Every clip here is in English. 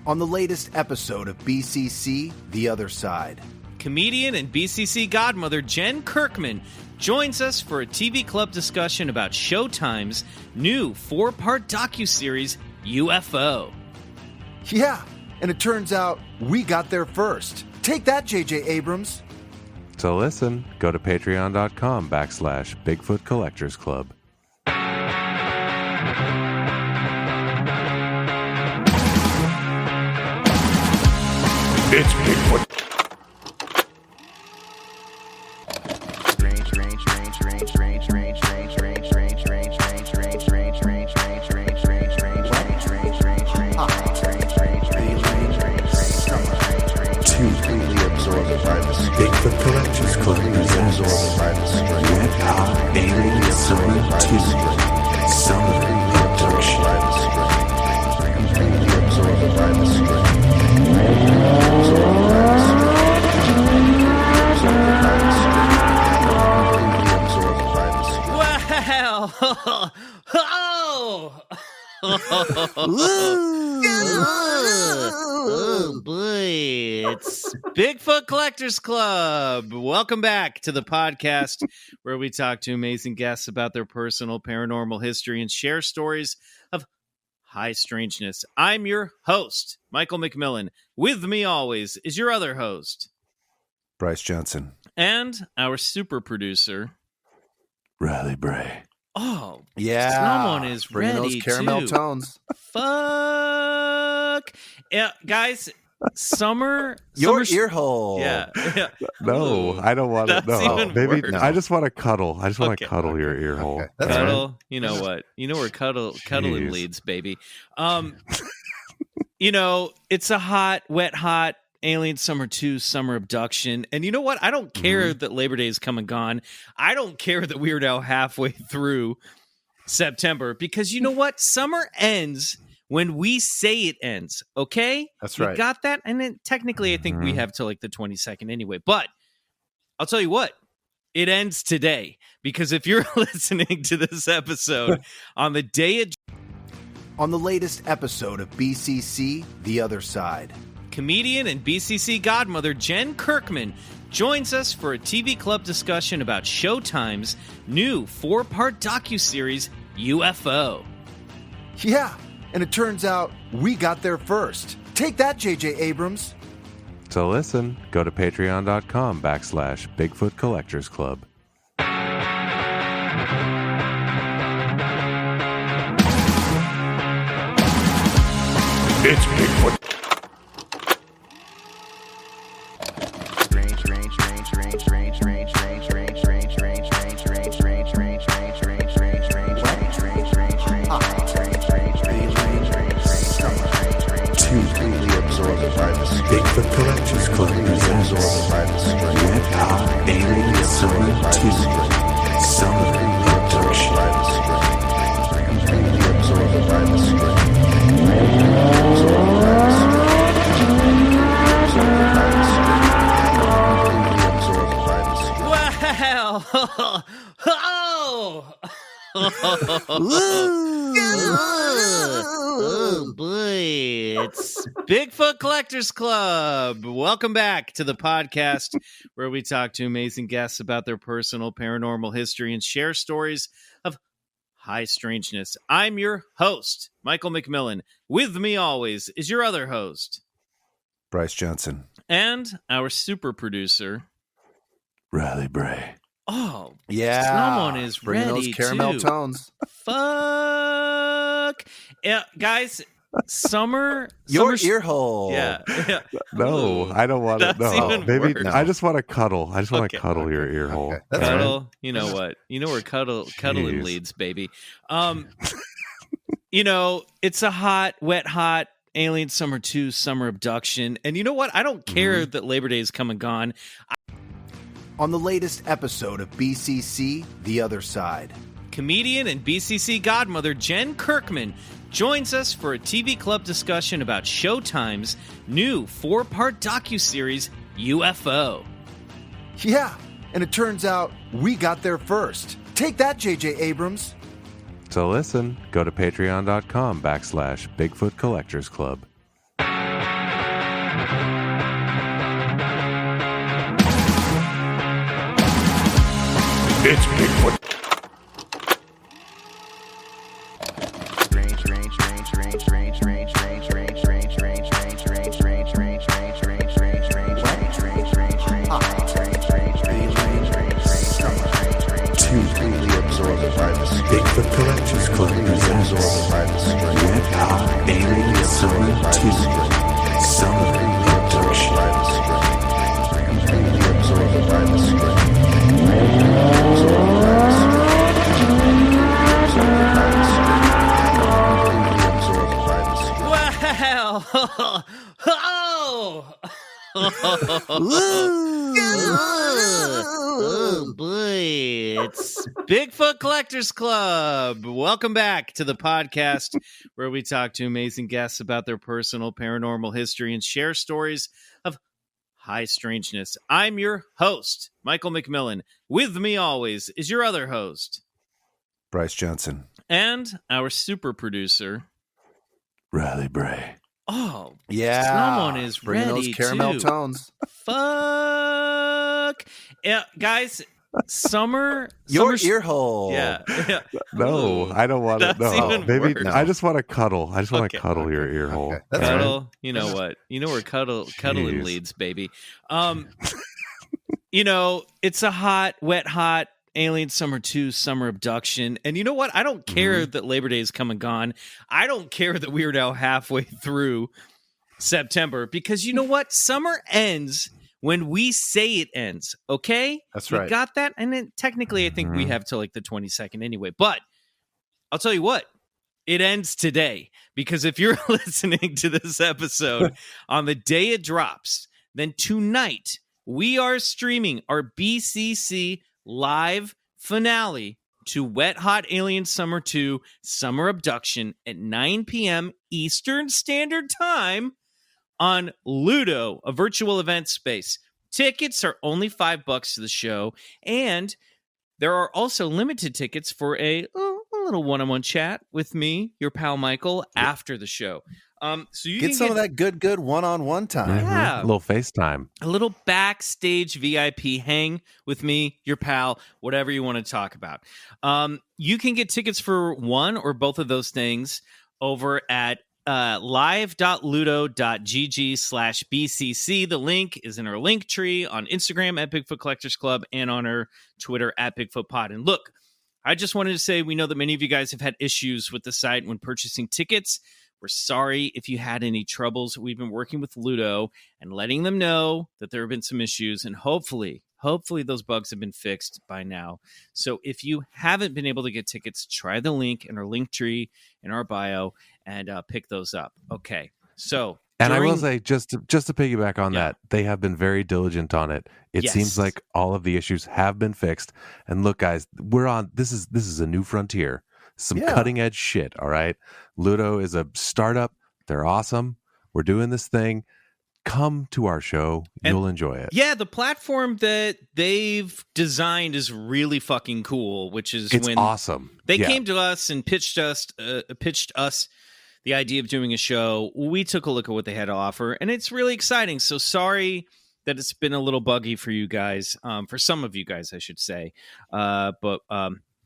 On the latest episode of BCC, The Other Side. Comedian and BCC godmother Jen Kirkman joins us for a TV club discussion about Showtime's new 4-part docuseries, UFO. Yeah, and it turns out we got there first. Take that, J.J. Abrams. To listen, go to patreon.com/BigfootCollectorsClub. It's Bigfoot. Bigfoot Collectors Club presents Red Hot Alien Summer 2 Summer Abduction. Oh boy, it's Bigfoot Collectors Club. Welcome back to the podcast where we talk to amazing guests about their personal paranormal history and share stories of high strangeness. I'm your host, Michael McMillan. With me always is your other host, Bryce Johnson. And our super producer, Riley Bray. Oh, yeah, someone is bringing ready those caramel to tones. Fuck yeah, guys! Summer, Your ear hole. Yeah. No, I don't want to. That's No, even maybe worse. I just want to cuddle. I just want to Okay. cuddle your ear hole. Okay. That's Cuddle. right. You know what? You know where cuddling Jeez. leads, baby. You know, it's a hot, Alien Summer 2 Summer Abduction. And you know what? I don't care that Labor Day is come and gone. I don't care that we are now halfway through September, because you know what? Summer ends when we say it ends. Okay? That's We right. got that? And then technically, I think we have till like the 22nd anyway. But I'll tell you what. It ends today, because if you're listening to this episode on the day of On the latest episode of BCC, The Other Side. Comedian and BCC godmother Jen Kirkman joins us for a TV club discussion about Showtime's new 4-part docuseries, UFO. Yeah, and it turns out we got there first. Take that, J.J. Abrams. To listen, go to patreon.com/BigfootCollectorsClub. It's Bigfoot. Bigfoot Collectors Club presents Red Hot Alien Summer 2 Summer Abduction. Well, oh boy, it's Bigfoot Collectors Club. Welcome back to the podcast where we talk to amazing guests about their personal paranormal history and share stories of high strangeness. I'm your host, Michael McMillan. With me always is your other host, Bryce Johnson. and our super producer, Riley Bray. Oh, Yeah, someone is bringing ready those caramel to tones. fuck yeah, guys. Summer, Your summer, ear hole. yeah. No, I don't want to. That's No, even maybe worse. I just want to cuddle. I just want Okay. to cuddle your ear hole. Okay. That's Cuddle. You know what? You know where cuddling Jeez. leads, baby. You know, it's a hot, Alien Summer 2 Summer Abduction. And you know what? I don't care that Labor Day is come and gone. On the latest episode of BCC, The Other Side. Comedian and BCC godmother Jen Kirkman joins us for a TV club discussion about Showtime's new 4-part docuseries, UFO. Yeah, and it turns out we got there first. Take that, J.J. Abrams. To listen, go to patreon.com/BigfootCollectorsClub. It's Bigfoot. Bigfoot Collectors Club presents Red Hot Alien Summer 2 Summer Abduction. Well, oh boy, it's Bigfoot Collectors Club. Welcome back to the podcast where we talk to amazing guests about their personal paranormal history and share stories of high strangeness. I'm your host, Michael McMillan. With me always is your other host, Bryce Johnson. And our super producer, Riley Bray. Oh, yeah. Someone is bringing ready those caramel tones. Fuck. Yeah, guys, summer. Your summer, ear hole. Yeah. No, I don't want to. That's No, even maybe worse. I just want to cuddle. I just want Okay. to cuddle your ear hole. Okay. That's Cuddle. You know what? You know where cuddling Jeez. leads, baby. It's a hot, wet, hot Alien Summer 2 Summer Abduction. And you know what? I don't care that Labor Day is come and gone. I don't care that we are now halfway through September, because you know what? Summer ends when we say it ends. Okay? That's We right. got that? And then technically, I think we have till like the 22nd anyway. But I'll tell you what. It ends today, because if you're listening to this episode on the day it drops, then tonight we are streaming our BCC live finale to Wet Hot Alien Summer 2 Summer Abduction at 9 p.m. Eastern Standard Time on Ludo, a virtual event space. Tickets are only $5 to the show, and there are also limited tickets for a little one-on-one chat with me, your pal Michael, after the show. So you Get can some of that good one-on-one time. Yeah. A little FaceTime. a little backstage VIP hang with me, your pal, whatever you want to talk about. You can get tickets for one or both of those things over at live.ludo.gg/BCC. The link is in our link tree on Instagram at Bigfoot Collectors Club and on our Twitter at Bigfoot Pod. And look, I just wanted to say, we know that many of you guys have had issues with the site when purchasing tickets. We're sorry if you had any troubles. We've been working with Ludo and letting them know that there have been some issues, and hopefully those bugs have been fixed by now. So if you haven't been able to get tickets, try the link in our link tree in our bio and pick those up. Okay. So, And I will say, just to piggyback on Yeah. that, they have been very diligent on it. It Yes. seems like all of the issues have been fixed. And look, guys, we're on. This is a new frontier. Some Yeah. cutting edge shit. All right, Ludo is a startup. They're awesome. We're doing this thing. Come to our show. You'll enjoy it. yeah, the platform that they've designed is really fucking cool, which is It's when awesome. they Yeah. came to us and pitched us the idea of doing a show. We took a look at what they had to offer, and it's really exciting. So sorry that it's been a little buggy for you guys, for some of you guys, I should say. But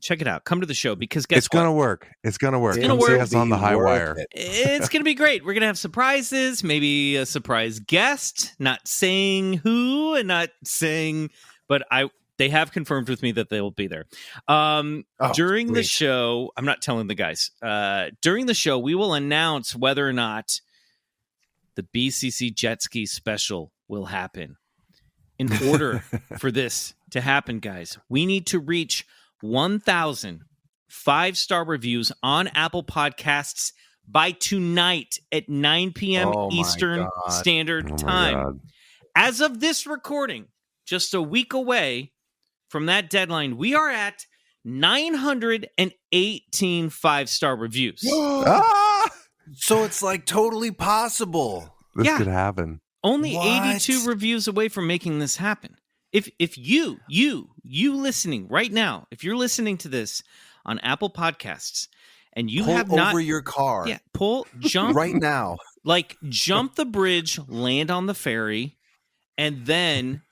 check it out. Come to the show, because guess It's gonna what? work. It's gonna work. It's Come gonna see work. us on the high wire. It's going to be great. We're going to have surprises, maybe a surprise guest, not saying who and not saying, but they have confirmed with me that they will be there. During the sweet. show, I'm not telling the guys. During the show, we will announce whether or not the BCC Jet Ski special will happen. In order for this to happen, guys, we need to reach 1,000 5-star reviews on Apple Podcasts by tonight at 9 p.m. Oh my Eastern God. Standard Oh my Time. God. As of this recording, just a week away from that deadline, we are at 918 5-star reviews. Ah! So it's like totally possible. This Yeah. could happen. Only What? 82 reviews away from making this happen. If you listening right now, if you're listening to this on Apple Podcasts and you Pull have over not your car jump right now. Like, jump the bridge, land on the ferry, and then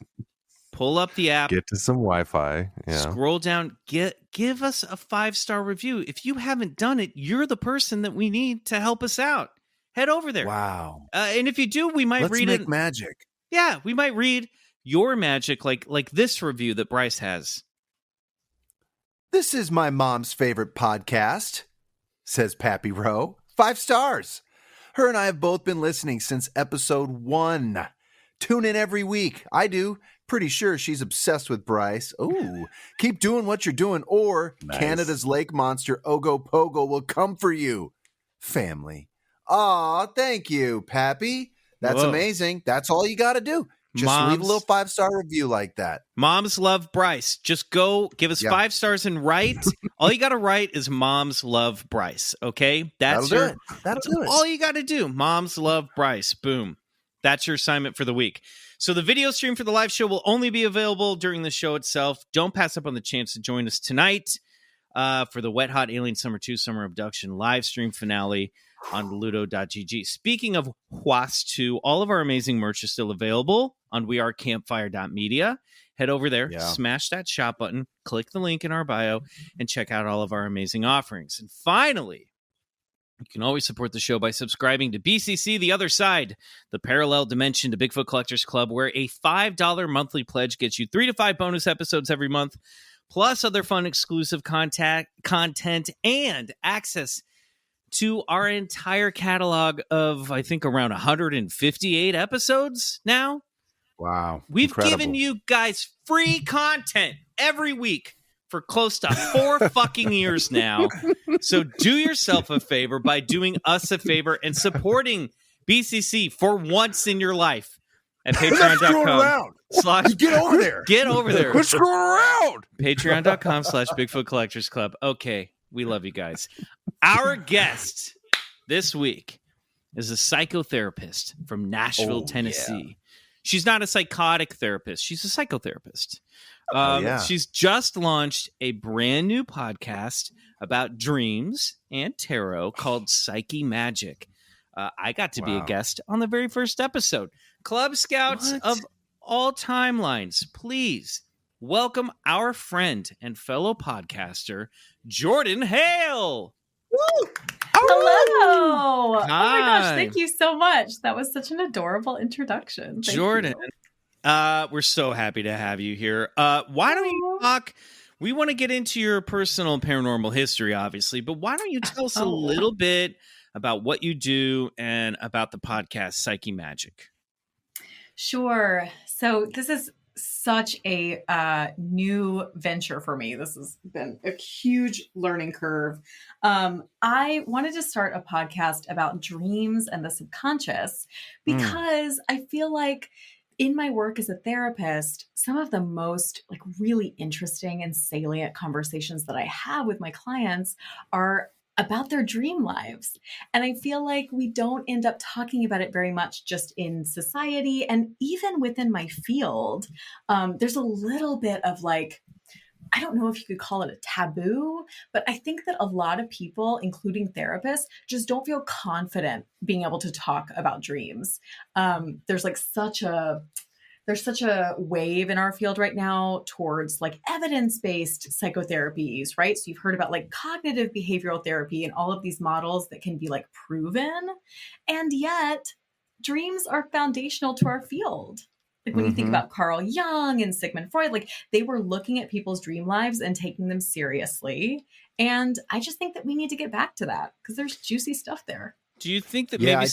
pull up the app. Get to some Wi-Fi. Yeah. Scroll down. Give us a 5-star review. If you haven't done it, you're the person that we need to help us out. Head over there. Wow. And if you do, we might read it. Let's make magic. Yeah, we might read your magic, like this review that Bryce has. This is my mom's favorite podcast, says Pappy Rowe. 5 stars. Her and I have both been listening since episode 1. Tune in every week. I do. Pretty sure she's obsessed with Bryce. Ooh, keep doing what you're doing, or Nice. Canada's lake monster Ogopogo will come for you. Family. Aw, thank you, Pappy. That's Whoa. amazing. That's all you got to do. Just leave a little 5-star review like that. Moms love Bryce. Just go give us 5 stars and write. All you got to write is Moms love Bryce. Okay, That'll do it. All you got to do. Moms love Bryce. Boom. That's your assignment for the week. So the video stream for the live show will only be available during the show itself. Don't pass up on the chance to join us tonight for the Wet Hot Alien Summer 2 Summer Abduction live stream finale on ludo.gg. Speaking of WAS 2, all of our amazing merch is still available on wearecampfire.media. Head over there, smash that shop button, click the link in our bio, and check out all of our amazing offerings. And finally, you can always support the show by subscribing to BCC The Other Side, the parallel dimension to Bigfoot Collectors Club, where a $5 monthly pledge gets you 3 to 5 bonus episodes every month, plus other fun exclusive content and access to our entire catalog of, I think, around 158 episodes now. Wow. We've given you guys free content every week for close to 4 fucking years now. So do yourself a favor by doing us a favor and supporting BCC for once in your life at patreon.com. Get over there. Get over there. Quit screwing around. Patreon.com/BigfootCollectorsClub. Okay, we love you guys. Our guest this week is a psychotherapist from Nashville, Tennessee. Yeah. She's not a psychotic therapist. She's a psychotherapist. She's just launched a brand new podcast about dreams and tarot called PSYCHE MAGIC. I got to be a guest on the very first episode. Club Scouts of all timelines, please welcome our friend and fellow podcaster, Jordan Hale. Woo! Hello. Hi. Oh my gosh, thank you so much. That was such an adorable introduction. Thank Jordan, you. We're so happy to have you here. Why don't you talk? We want to get into your personal paranormal history, obviously, but why don't you tell us a little bit about what you do and about the podcast PSYCHE MAGIC? Sure. So this is such a new venture for me. This has been a huge learning curve. I wanted to start a podcast about dreams and the subconscious because I feel like in my work as a therapist, some of the most really interesting and salient conversations that I have with my clients are about their dream lives. And I feel like we don't end up talking about it very much just in society. And even within my field, there's a little bit of I don't know if you could call it a taboo, but I think that a lot of people, including therapists, just don't feel confident being able to talk about dreams. There's such a wave in our field right now towards evidence-based psychotherapies, right? So you've heard about cognitive behavioral therapy and all of these models that can be proven. And yet dreams are foundational to our field. When you think about Carl Jung and Sigmund Freud, they were looking at people's dream lives and taking them seriously. And I just think that we need to get back to that because there's juicy stuff there. Do you think that maybe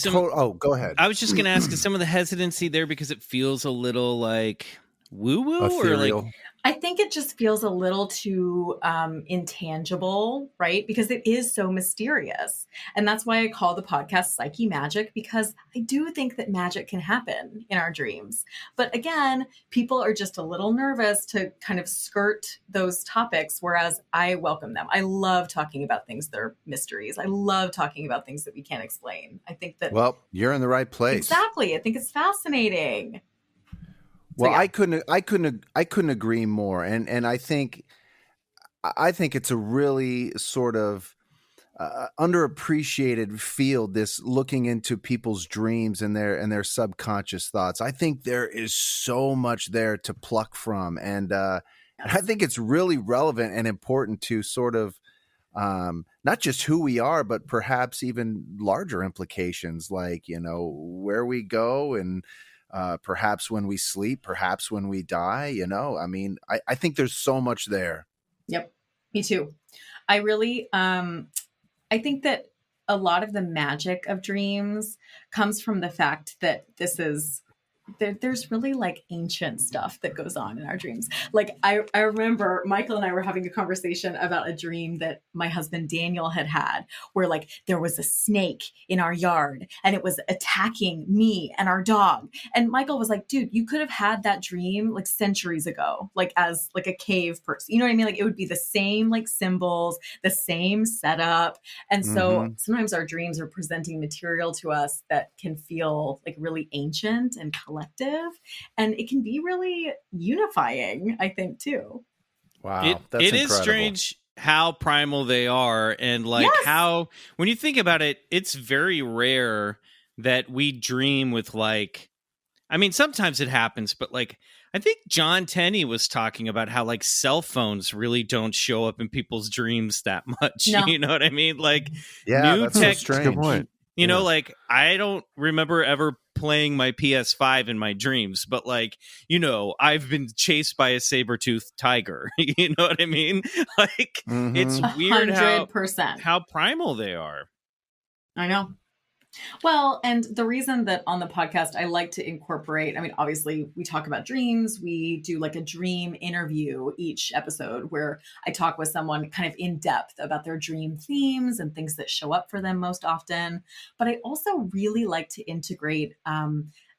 go ahead. I was just going to ask, is some of the hesitancy there because it feels a little woo-woo? Ethereal. Or I think it just feels a little too intangible, right? Because it is so mysterious. And that's why I call the podcast PSYCHE MAGIC, because I do think that magic can happen in our dreams. But again, people are just a little nervous to kind of skirt those topics, whereas I welcome them. I love talking about things that are mysteries. I love talking about things that we can't explain. I think that... Well, you're in the right place. Exactly. I think it's fascinating. Well, I couldn't agree more, and I think it's a really sort of underappreciated field, this looking into people's dreams and their subconscious thoughts. I think there is so much there to pluck from, and I think it's really relevant and important to sort of not just who we are, but perhaps even larger implications, like, where we go, and perhaps when we sleep, perhaps when we die. I mean, I think there's so much there. Yep, me too. I really I think that a lot of the magic of dreams comes from the fact that there's really like ancient stuff that goes on in our dreams. Like I remember Michael and I were having a conversation about a dream that my husband Daniel had where like there was a snake in our yard and it was attacking me and our dog. And Michael was like, dude, you could have had that dream like centuries ago, like as like a cave person. You know what I mean? Like it would be the same like symbols, the same setup. And so sometimes our dreams are presenting material to us that can feel like really ancient and collective, and it can be really unifying, I think, too. Wow, that's it incredible. Is strange how primal they are, and like how, when you think about it, it's very rare that we dream with like, I mean, sometimes it happens, but like I think John Tenney was talking about how like cell phones really don't show up in people's dreams that much. No. You know what I mean? Like New that's tech, so strange. Good point. You know, like I don't remember ever playing my PS5 in my dreams, but like, I've been chased by a saber-toothed tiger. You know what I mean? Like it's weird 100%. how primal they are. I know. Well, and the reason that on the podcast I like to incorporate, I mean, obviously we talk about dreams. We do like a dream interview each episode where I talk with someone kind of in depth about their dream themes and things that show up for them most often. But I also really like to integrate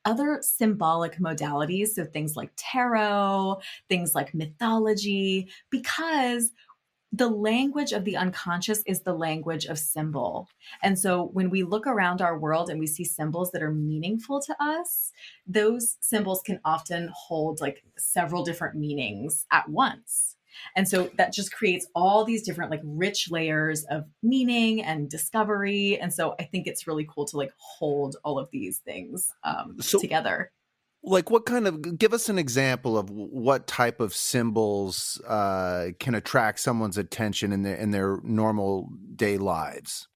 other symbolic modalities. So things like tarot, things like mythology, because the language of the unconscious is the language of symbol. And so when we look around our world and we see symbols that are meaningful to us, those symbols can often hold like several different meanings at once. And so that just creates all these different like rich layers of meaning and discovery. And so I think it's really cool to like hold all of these things together. Like give us an example of what type of symbols can attract someone's attention in their normal day lives?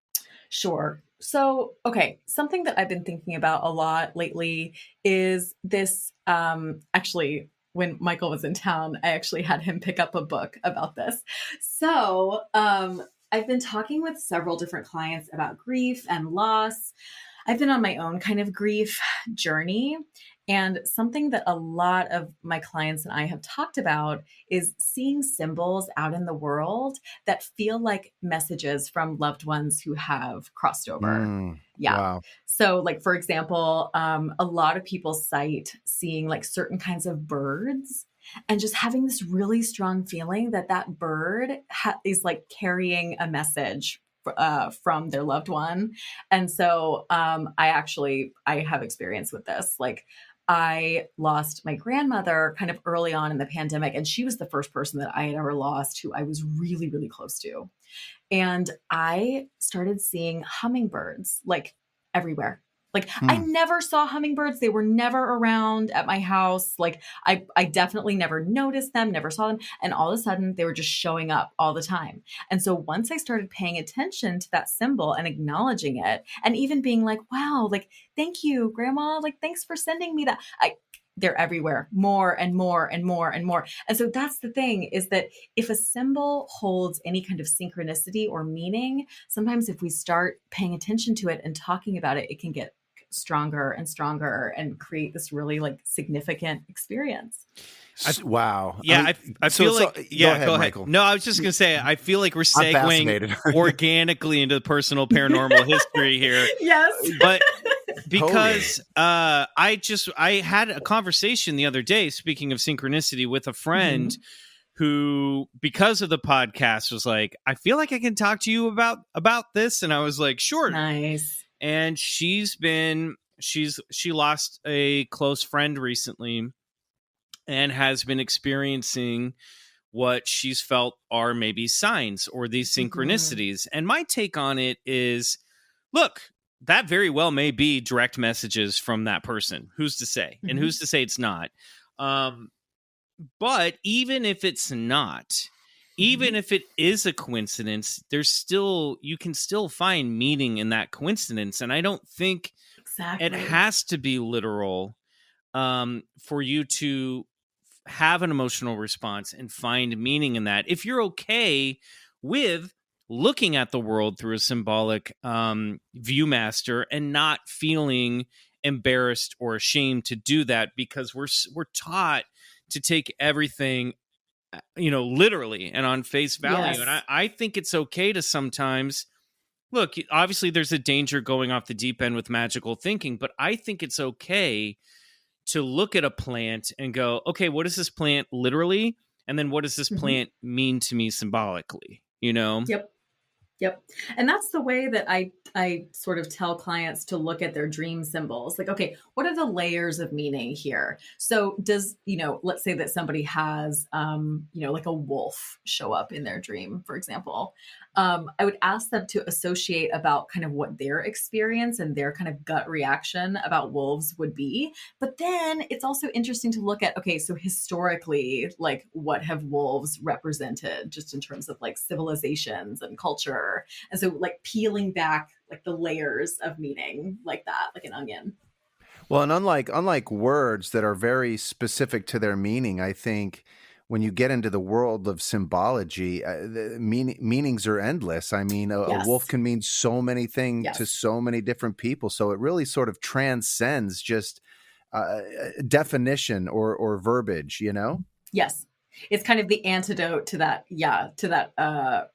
Sure. So, okay, something that I've been thinking about a lot lately is this, actually, when Michael was in town, I actually had him pick up a book about this. So, I've been talking with several different clients about grief and loss. I've been on my own kind of grief journey. And something that a lot of my clients and I have talked about is seeing symbols out in the world that feel like messages from loved ones who have crossed over. Yeah. Wow. So like, for example, a lot of people cite seeing like certain kinds of birds and just having this really strong feeling that that bird is like carrying a message from their loved one. And so I have experience with this. Like I lost my grandmother kind of early on in the pandemic, and she was the first person that I had ever lost who I was really, really close to. And I started seeing hummingbirds like everywhere. Like I never saw hummingbirds. They were never around at my house. Like I definitely never noticed them, never saw them. And all of a sudden they were just showing up all the time. And so once I started paying attention to that symbol and acknowledging it, and even being like, wow, like, thank you, Grandma. Like, thanks for sending me that. They're everywhere, more and more and more and more. And so that's the thing, is that if a symbol holds any kind of synchronicity or meaning, sometimes if we start paying attention to it and talking about it, it can get stronger and stronger and create this really like significant experience. Wow. Yeah, I feel like go ahead, Michael. No, I was just gonna say I feel like we're segueing organically into personal paranormal history here. Yes. But because I had a conversation the other day, speaking of synchronicity, with a friend who, because of the podcast, was like, I feel like I can talk to you about this. And I was like, sure. Nice. And she lost a close friend recently and has been experiencing what she's felt are maybe signs or these synchronicities. And my take on it is, look, that very well may be direct messages from that person. Who's to say? And who's to say it's not? But even if it's not, even if it is a coincidence, you can still find meaning in that coincidence. And I don't think it has to be literal for you to have an emotional response and find meaning in that. If you're okay with looking at the world through a symbolic viewmaster and not feeling embarrassed or ashamed to do that, because we're taught to take everything, literally and on face value. Yes. And I think it's okay to sometimes look, obviously there's a danger going off the deep end with magical thinking, but I think it's okay to look at a plant and go, okay, what is this plant literally? And then what does this plant mean to me symbolically? Yep. And that's the way that I sort of tell clients to look at their dream symbols. Like, okay, what are the layers of meaning here? So does, let's say that somebody has, like a wolf show up in their dream, for example. I would ask them to associate about kind of what their experience and their kind of gut reaction about wolves would be. But then it's also interesting to look at, okay, so historically, like what have wolves represented just in terms of like civilizations and culture? And so like peeling back like the layers of meaning like that, like an onion. Well, and unlike words that are very specific to their meaning, I think when you get into the world of symbology, the meanings are endless. I mean, a wolf can mean so many things to so many different people. So it really sort of transcends just definition or verbiage, Yes. It's kind of the antidote to that. Yeah. To that,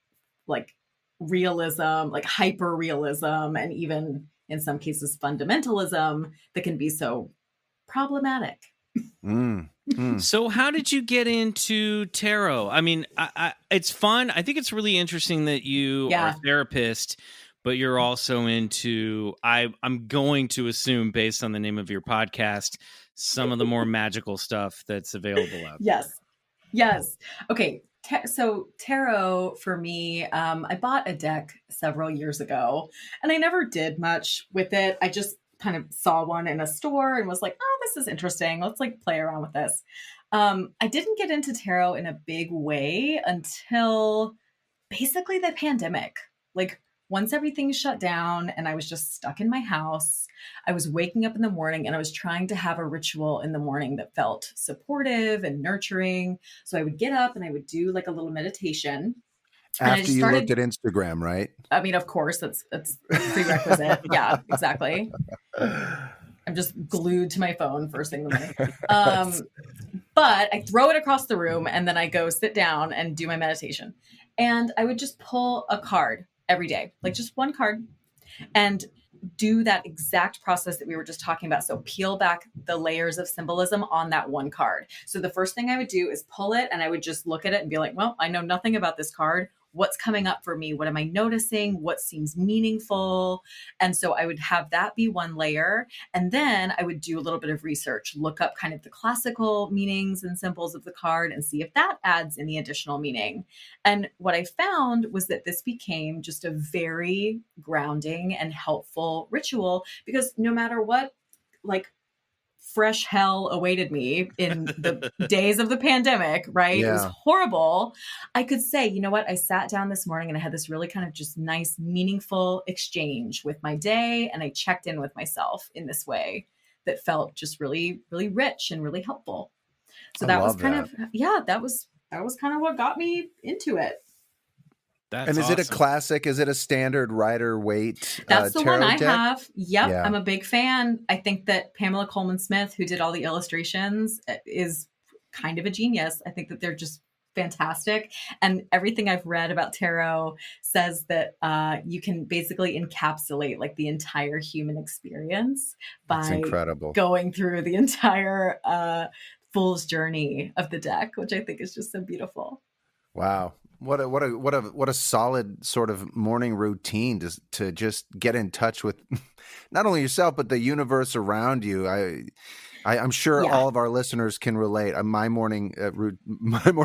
like realism, like hyper realism, and even in some cases, fundamentalism that can be so problematic. So how did you get into tarot? I mean, it's fun. I think it's really interesting that you are a therapist, but you're also into, I'm going to assume based on the name of your podcast, some of the more magical stuff that's available out there. Yes. Okay. So tarot for me, I bought a deck several years ago and I never did much with it. I just kind of saw one in a store and was like, oh, this is interesting. Let's like play around with this. I didn't get into tarot in a big way until basically the pandemic. Like once everything shut down and I was just stuck in my house, I was waking up in the morning and I was trying to have a ritual in the morning that felt supportive and nurturing. So I would get up and I would do like a little meditation. After you looked at Instagram, right? I mean, of course, that's prerequisite. Yeah, exactly. I'm just glued to my phone first thing in the morning. But I throw it across the room and then I go sit down and do my meditation. And I would just pull a card every day, like just one card, and do that exact process that we were just talking about. So peel back the layers of symbolism on that one card. So the first thing I would do is pull it and I would just look at it and be like, well, I know nothing about this card. What's coming up for me? What am I noticing? What seems meaningful? And so I would have that be one layer. And then I would do a little bit of research, look up kind of the classical meanings and symbols of the card and see if that adds any additional meaning. And what I found was that this became just a very grounding and helpful ritual, because no matter what, like, fresh hell awaited me in the days of the pandemic, right? Yeah. It was horrible. I could say, you know what? I sat down this morning and I had this really kind of just nice, meaningful exchange with my day. And I checked in with myself in this way that felt just really, really rich and really helpful. So that was kind of, that was kind of what got me into it. That's and is awesome. It a classic? Is it a standard Rider-Waite That's the tarot one I deck? have. Yep. Yeah. I'm a big fan. I think that Pamela Coleman Smith, who did all the illustrations, is kind of a genius. I think that they're just fantastic. And everything I've read about tarot says that you can basically encapsulate like the entire human experience by going through the entire fool's journey of the deck, which I think is just so beautiful. Wow. What a solid sort of morning routine to just get in touch with not only yourself, but the universe around you. I'm sure Yeah. all of our listeners can relate. My morning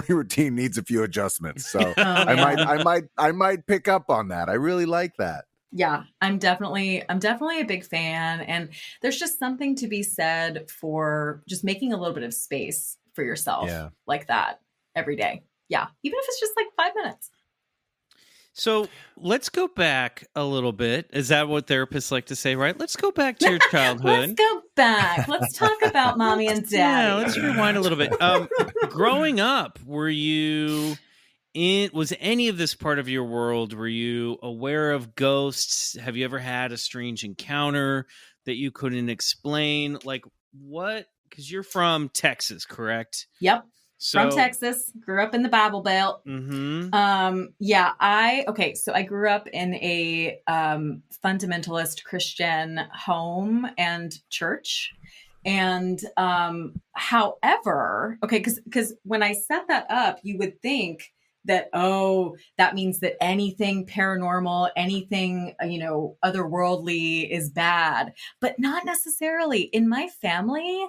routine needs a few adjustments, so I might pick up on that. I really like that. Yeah, I'm definitely a big fan, and there's just something to be said for just making a little bit of space for yourself like that every day. Yeah, even if it's just like 5 minutes. So let's go back a little bit. Is that what therapists like to say, right? Let's go back to your childhood. Let's go back. Let's talk about mommy and daddy. Yeah, let's rewind a little bit. Growing up, was any of this part of your world? Were you aware of ghosts? Have you ever had a strange encounter that you couldn't explain? Like what? Because you're from Texas, correct? Yep. From Texas, grew up in the Bible Belt. Mm-hmm. So I grew up in a fundamentalist Christian home and church. And however, because when I set that up, you would think that, that means that anything paranormal, anything, otherworldly is bad, but not necessarily. In my family,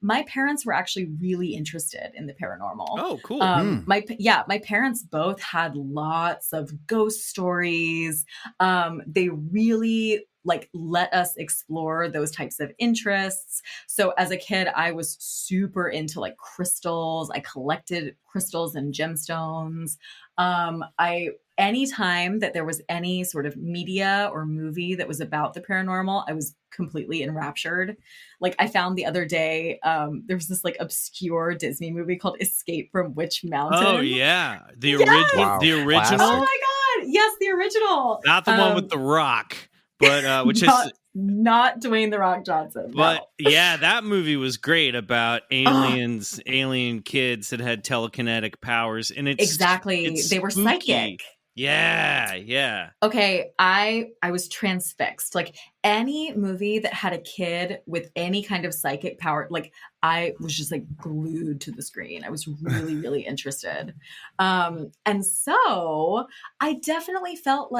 my parents were actually really interested in the paranormal. Oh, cool. My parents both had lots of ghost stories. They really let us explore those types of interests. So as a kid, I was super into crystals. I collected crystals and gemstones. Anytime that there was any sort of media or movie that was about the paranormal, I was completely enraptured. I found the other day, there was this obscure Disney movie called Escape from Witch Mountain. Oh yeah. The Wow. the original. Classic. Oh my God. Yes, the original. Not the one with The Rock, but which not Dwayne "The Rock" Johnson. But yeah, that movie was great about aliens, alien kids that had telekinetic powers, and it's they were spooky. psychic. Yeah. Okay, I was transfixed. Any movie that had a kid with any kind of psychic power, I was just glued to the screen. I was really, really interested. And so I definitely felt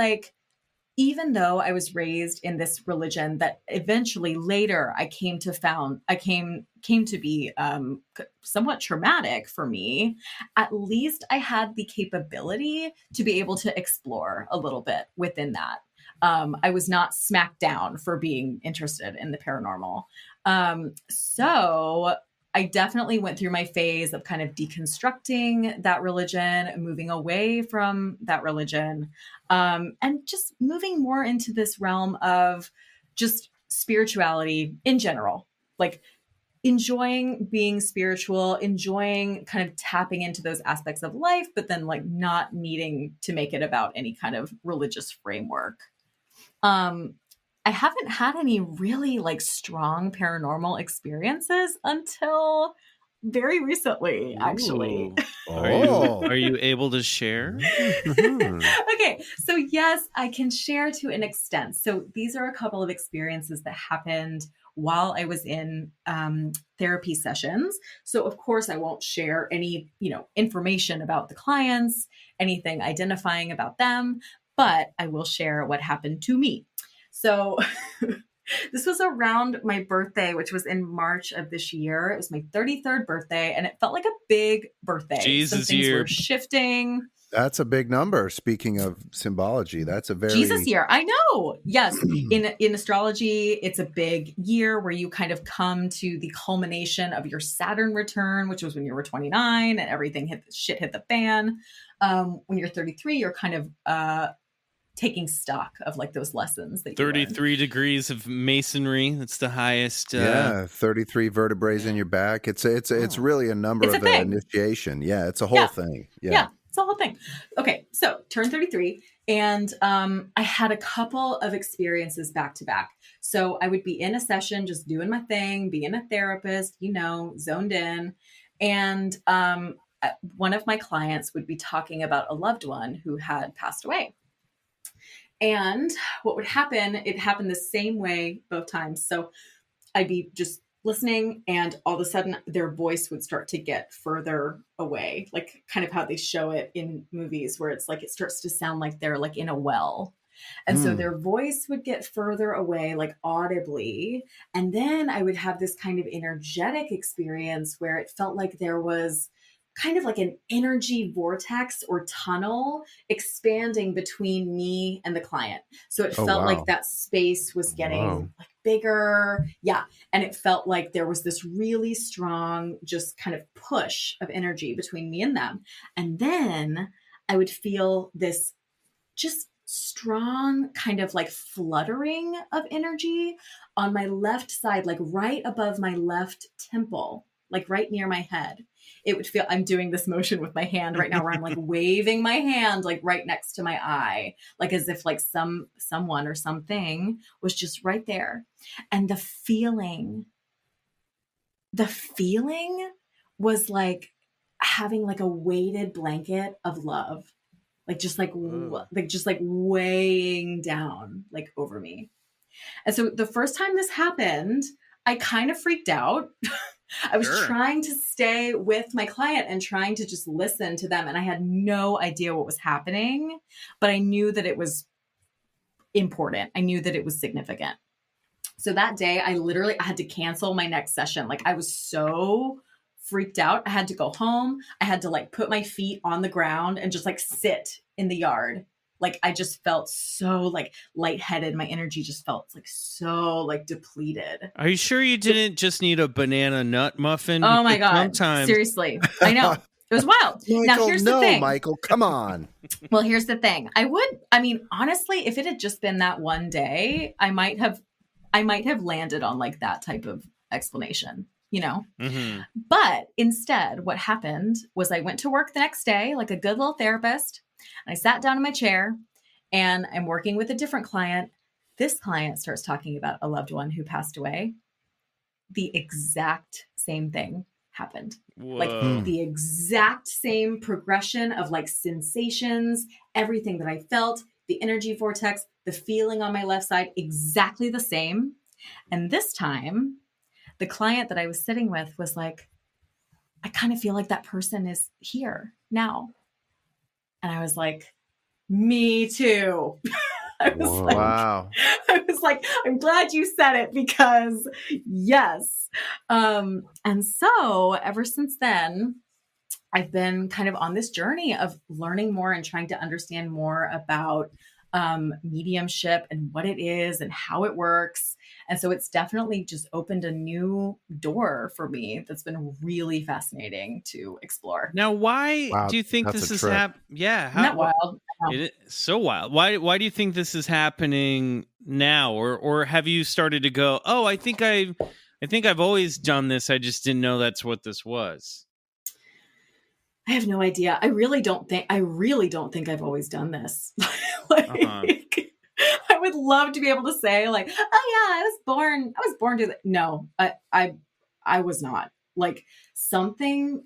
even though I was raised in this religion that eventually later I came to be somewhat traumatic for me, at least I had the capability to be able to explore a little bit within that. I was not smacked down for being interested in the paranormal. So I definitely went through my phase of kind of deconstructing that religion, moving away from that religion, and just moving more into this realm of just spirituality in general, enjoying being spiritual, enjoying kind of tapping into those aspects of life, but then not needing to make it about any kind of religious framework. I haven't had any really strong paranormal experiences until very recently, actually. Are you able to share? Okay, so yes, I can share to an extent. So these are a couple of experiences that happened while I was in therapy sessions. So of course, I won't share any information about the clients, anything identifying about them, but I will share what happened to me. So this was around my birthday, which was in March of this year. It was my 33rd birthday, and it felt like a big birthday. Jesus Some things year. were shifting. That's a big number. Speaking of symbology, that's a very Jesus year. I know. Yes. In astrology, it's a big year where you kind of come to the culmination of your Saturn return, which was when you were 29 and everything hit the fan. When you're 33, you're kind of taking stock of those lessons that 33 degrees of masonry. That's the highest. 33 vertebrae in your back. It's really a number It's of a thing. Initiation. Yeah, it's a whole thing. Yeah, it's a whole thing. Okay, so turned 33, and I had a couple of experiences back to back. So I would be in a session, just doing my thing, being a therapist, zoned in, and one of my clients would be talking about a loved one who had passed away. And what would happen, it happened the same way both times. So I'd be just listening, and all of a sudden their voice would start to get further away, kind of how they show it in movies where it's it starts to sound like they're in a well. And so their voice would get further away, like audibly. And then I would have this kind of energetic experience where it felt like there was kind of like an energy vortex or tunnel expanding between me and the client. So it felt like that space was getting like bigger. Yeah. And it felt like there was this really strong, just kind of push of energy between me and them. And then I would feel this just strong kind of like fluttering of energy on my left side, like right above my left temple, like right near my head. It would feel, I'm doing this motion with my hand right now where I'm like waving my hand, like right next to my eye, like as if like someone or something was just right there. And the feeling was like having like a weighted blanket of love, like just like weighing down like over me. And so the first time this happened, I kind of freaked out. I was trying to stay with my client and trying to just listen to them. And I had no idea what was happening, but I knew that it was important. I knew that it was significant. So that day I had to cancel my next session. Like I was so freaked out. I had to go home. I had to like put my feet on the ground and just like sit in the yard. Like I just felt so like lightheaded. My energy just felt like so like depleted. Are you sure you didn't just need a banana nut muffin? Oh my God. Sometimes... Seriously. I know. It was wild. Michael, now here's the thing. Michael, come on. Well, here's the thing. Honestly, if it had just been that one day, I might have landed on like that type of explanation, you know? Mm-hmm. But instead, what happened was I went to work the next day, like a good little therapist. And I sat down in my chair and I'm working with a different client. This client starts talking about a loved one who passed away. The exact same thing happened. Whoa. Like the exact same progression of like sensations, everything that I felt, the energy vortex, the feeling on my left side, exactly the same. And this time, the client that I was sitting with was like, I kind of feel like that person is here now. And I was like, me too. I was like, I'm glad you said it because yes. And so ever since then, I've been kind of on this journey of learning more and trying to understand more about mediumship and what it is and how it works. And so it's definitely just opened a new door for me that's been really fascinating to explore. Now, why do you think this is happening? Yeah. Isn't that wild? It is so wild. Why do you think this is happening now? Or have you started to go, oh, I think I've always done this. I just didn't know that's what this was. I have no idea. I really don't think I've always done this. I would love to be able to say like, oh yeah, I was born to that. No, I was not. Like something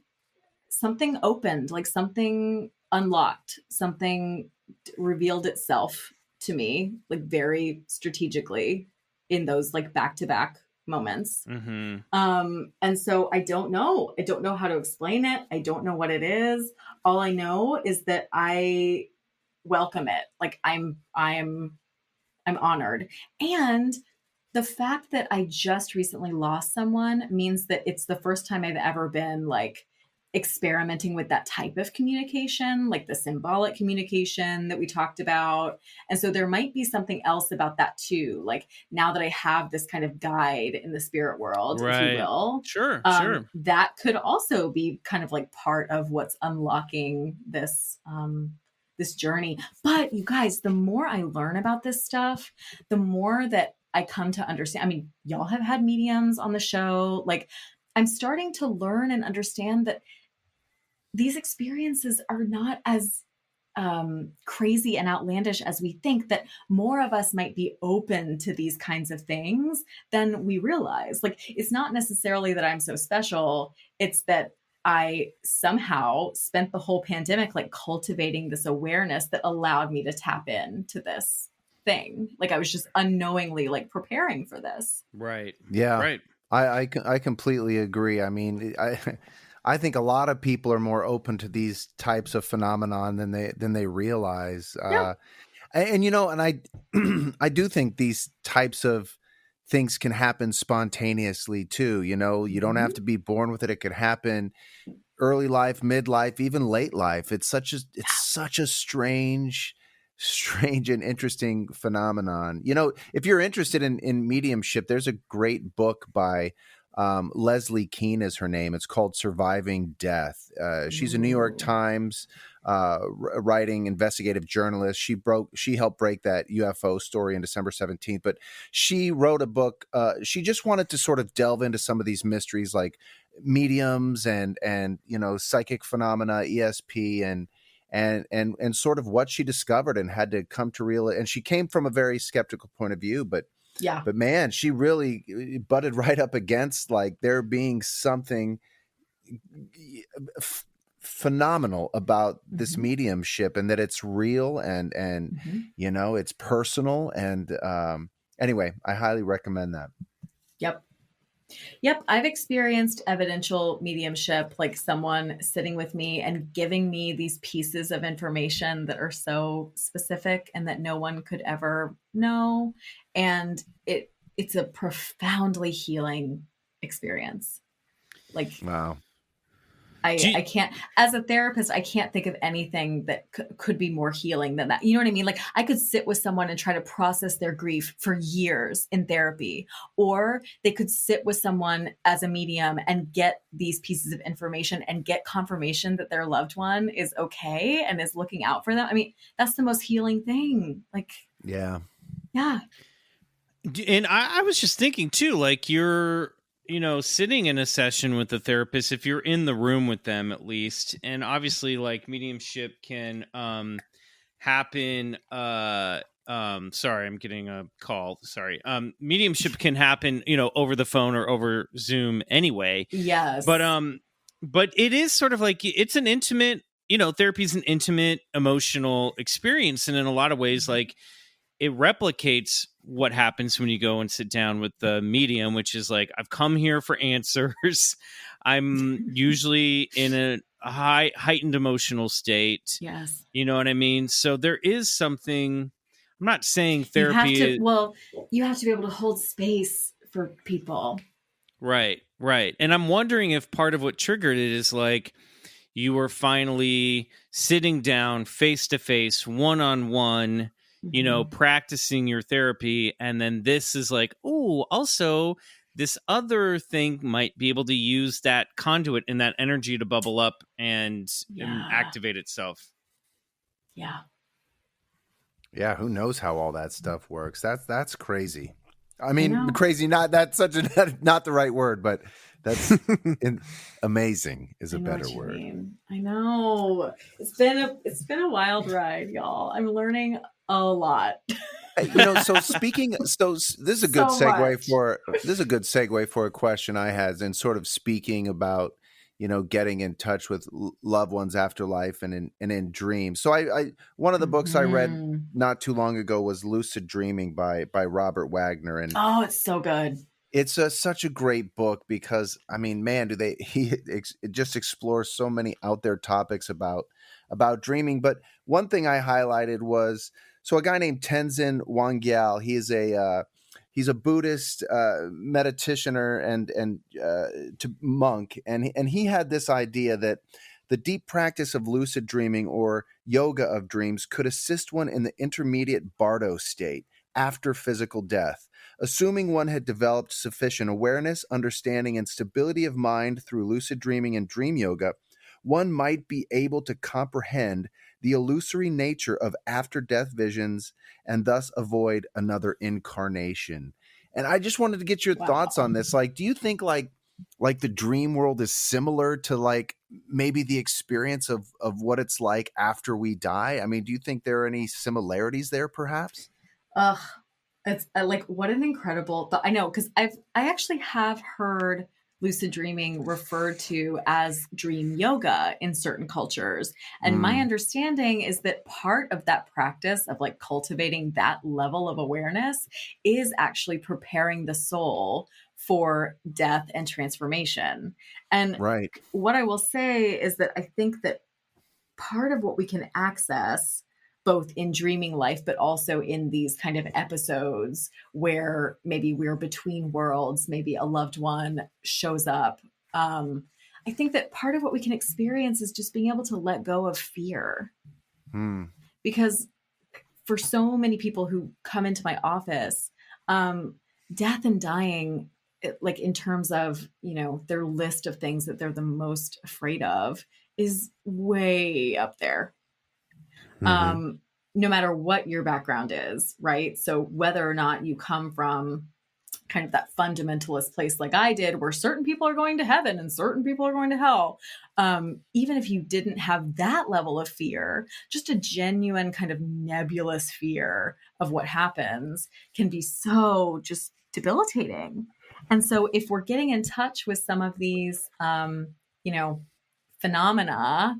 opened, like something unlocked, something revealed itself to me, like very strategically in those like back-to-back moments. Mm-hmm. And so I don't know how to explain it. I don't know what it is. All I know is that I welcome it. Like I'm honored. And the fact that I just recently lost someone means that it's the first time I've ever been like experimenting with that type of communication, like the symbolic communication that we talked about. And so there might be something else about that too. Like now that I have this kind of guide in the spirit world, if you will. Sure. That could also be kind of like part of what's unlocking this, this journey. But you guys, the more I learn about this stuff, the more that I come to understand. I mean, y'all have had mediums on the show. Like I'm starting to learn and understand that these experiences are not as crazy and outlandish as we think, that more of us might be open to these kinds of things than we realize. Like, it's not necessarily that I'm so special. It's that I somehow spent the whole pandemic, like cultivating this awareness that allowed me to tap into this thing. Like I was just unknowingly like preparing for this. Right. Yeah. Right. I completely agree. I mean, I think a lot of people are more open to these types of phenomenon than they realize. Yeah. And I I do think these types of things can happen spontaneously too. You don't have to be born with it. It could happen early life, midlife, even late life. It's such a strange and interesting phenomenon. If you're interested in mediumship, there's a great book by Leslie Kean is her name. It's called Surviving Death. She's a New York Times writing investigative journalist. She helped break that UFO story on December 17th, but she wrote a book. She just wanted to sort of delve into some of these mysteries like mediums and psychic phenomena, ESP, and sort of what she discovered and had to come to realize. And she came from a very skeptical point of view, but man, she really butted right up against like there being something phenomenal about this mediumship, and that it's real and it's personal. And anyway, I highly recommend that. Yep. I've experienced evidential mediumship, like someone sitting with me and giving me these pieces of information that are so specific and that no one could ever know. And it's a profoundly healing experience. Like, wow. I can't, as a therapist, I can't think of anything that could be more healing than that. You know what I mean? Like I could sit with someone and try to process their grief for years in therapy, or they could sit with someone as a medium and get these pieces of information and get confirmation that their loved one is okay and is looking out for them. I mean, that's the most healing thing. Like, yeah. And I was just thinking too, like you're, sitting in a session with the therapist, if you're in the room with them at least, and obviously like mediumship can happen. Sorry, I'm getting a call. Sorry. Mediumship can happen, over the phone or over Zoom anyway. Yes. But it is sort of like, it's an intimate, therapy is an intimate emotional experience. And in a lot of ways, like it replicates what happens when you go and sit down with the medium, which is like, I've come here for answers. I'm usually in a heightened emotional state. Yes. You know what I mean? So there is something, I'm not saying therapy. You have to be able to hold space for people. Right. And I'm wondering if part of what triggered it is like, you were finally sitting down face to face, one-on-one, practicing your therapy. And then this is like, oh, also this other thing might be able to use that conduit and that energy to bubble up and activate itself. Yeah. Yeah. Who knows how all that stuff works? That's crazy. I mean, crazy, not that's such a, not the right word, but that's amazing is a better word. I know. It's been a wild ride, y'all. I'm learning a lot. So this is a good segue for a question I had, and sort of speaking about, getting in touch with loved ones after life and in dreams. So I one of the books I read not too long ago was Lucid Dreaming by Robert Wagner. And oh, it's so good. It's such a great book because, I mean, man, it just explores so many out there topics about dreaming. But one thing I highlighted was, so a guy named Tenzin Wangyal, he's a Buddhist meditationer and monk, and he had this idea that the deep practice of lucid dreaming or yoga of dreams could assist one in the intermediate bardo state after physical death. Assuming one had developed sufficient awareness, understanding, and stability of mind through lucid dreaming and dream yoga, one might be able to comprehend the illusory nature of after-death visions and thus avoid another incarnation. And I just wanted to get your thoughts on this. Like, do you think like the dream world is similar to like maybe the experience of what it's like after we die? I mean, do you think there are any similarities there, perhaps? It's like, what an incredible I know, because I actually have heard lucid dreaming referred to as dream yoga in certain cultures. And my understanding is that part of that practice of like cultivating that level of awareness is actually preparing the soul for death and transformation. And what I will say is that I think that part of what we can access both in dreaming life, but also in these kind of episodes where maybe we're between worlds, maybe a loved one shows up. I think that part of what we can experience is just being able to let go of fear. Because for so many people who come into my office, death and dying, like in terms of, you know, their list of things that they're the most afraid of, is way up there. No matter what your background is, right? So whether or not you come from kind of that fundamentalist place like I did, where certain people are going to heaven and certain people are going to hell, even if you didn't have that level of fear, just a genuine kind of nebulous fear of what happens can be so just debilitating. And so if we're getting in touch with some of these, you know, phenomena,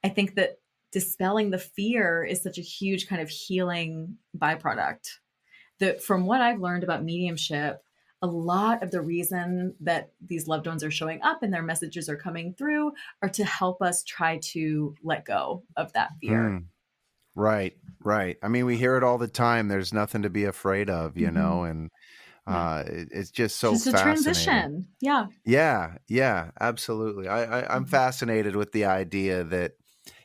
I think that dispelling the fear is such a huge kind of healing byproduct. That from what I've learned about mediumship, a lot of the reason that these loved ones are showing up and their messages are coming through are to help us try to let go of that fear. Right. I mean, we hear it all the time. There's nothing to be afraid of, you know, and it's just so just a fascinating. transition. Yeah, absolutely. I'm fascinated with the idea that,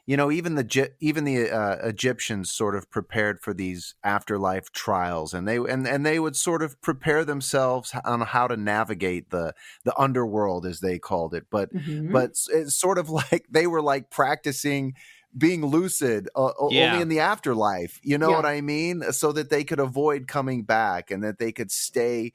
you know, even the Egyptians sort of prepared for these afterlife trials, and they would sort of prepare themselves on how to navigate the underworld, as they called it. But it's sort of like they were like practicing being lucid only in the afterlife. You know what I mean? So that they could avoid coming back, and that they could stay,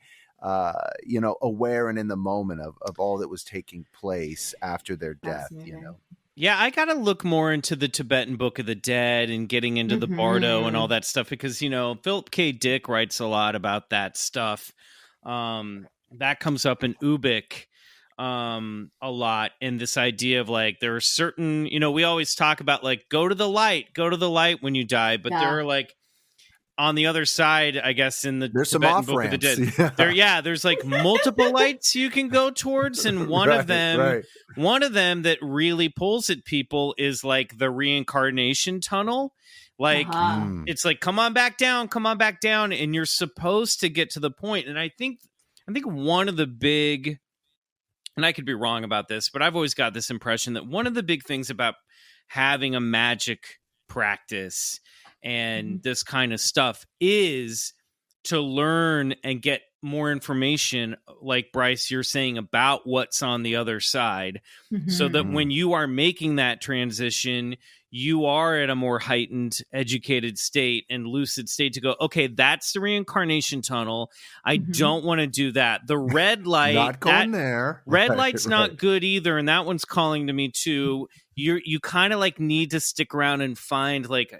you know, aware and in the moment of all that was taking place after their death. You know. Yeah, I got to look more into the Tibetan Book of the Dead and getting into the Bardo and all that stuff, because, you know, Philip K. Dick writes a lot about that stuff. That comes up in Ubik a lot. And this idea of like, there are certain, you know, we always talk about like, go to the light when you die. But there are like, on the other side, I guess, in the there's Tibetan some Book of the Dead, there's like multiple lights you can go towards, and one of them that really pulls at people is like the reincarnation tunnel. Like it's like, come on back down, and you're supposed to get to the point. And I think one of the big, and I could be wrong about this, but I've always got this impression that one of the big things about having a magic practice and this kind of stuff is to learn and get more information, like Bryce, you're saying, about what's on the other side, so that when you are making that transition, you are at a more heightened, educated state and lucid state to go, okay, that's the reincarnation tunnel. I don't want to do that. The red light, not going there. Red light's not good either, and that one's calling to me too. You kind of like need to stick around and find like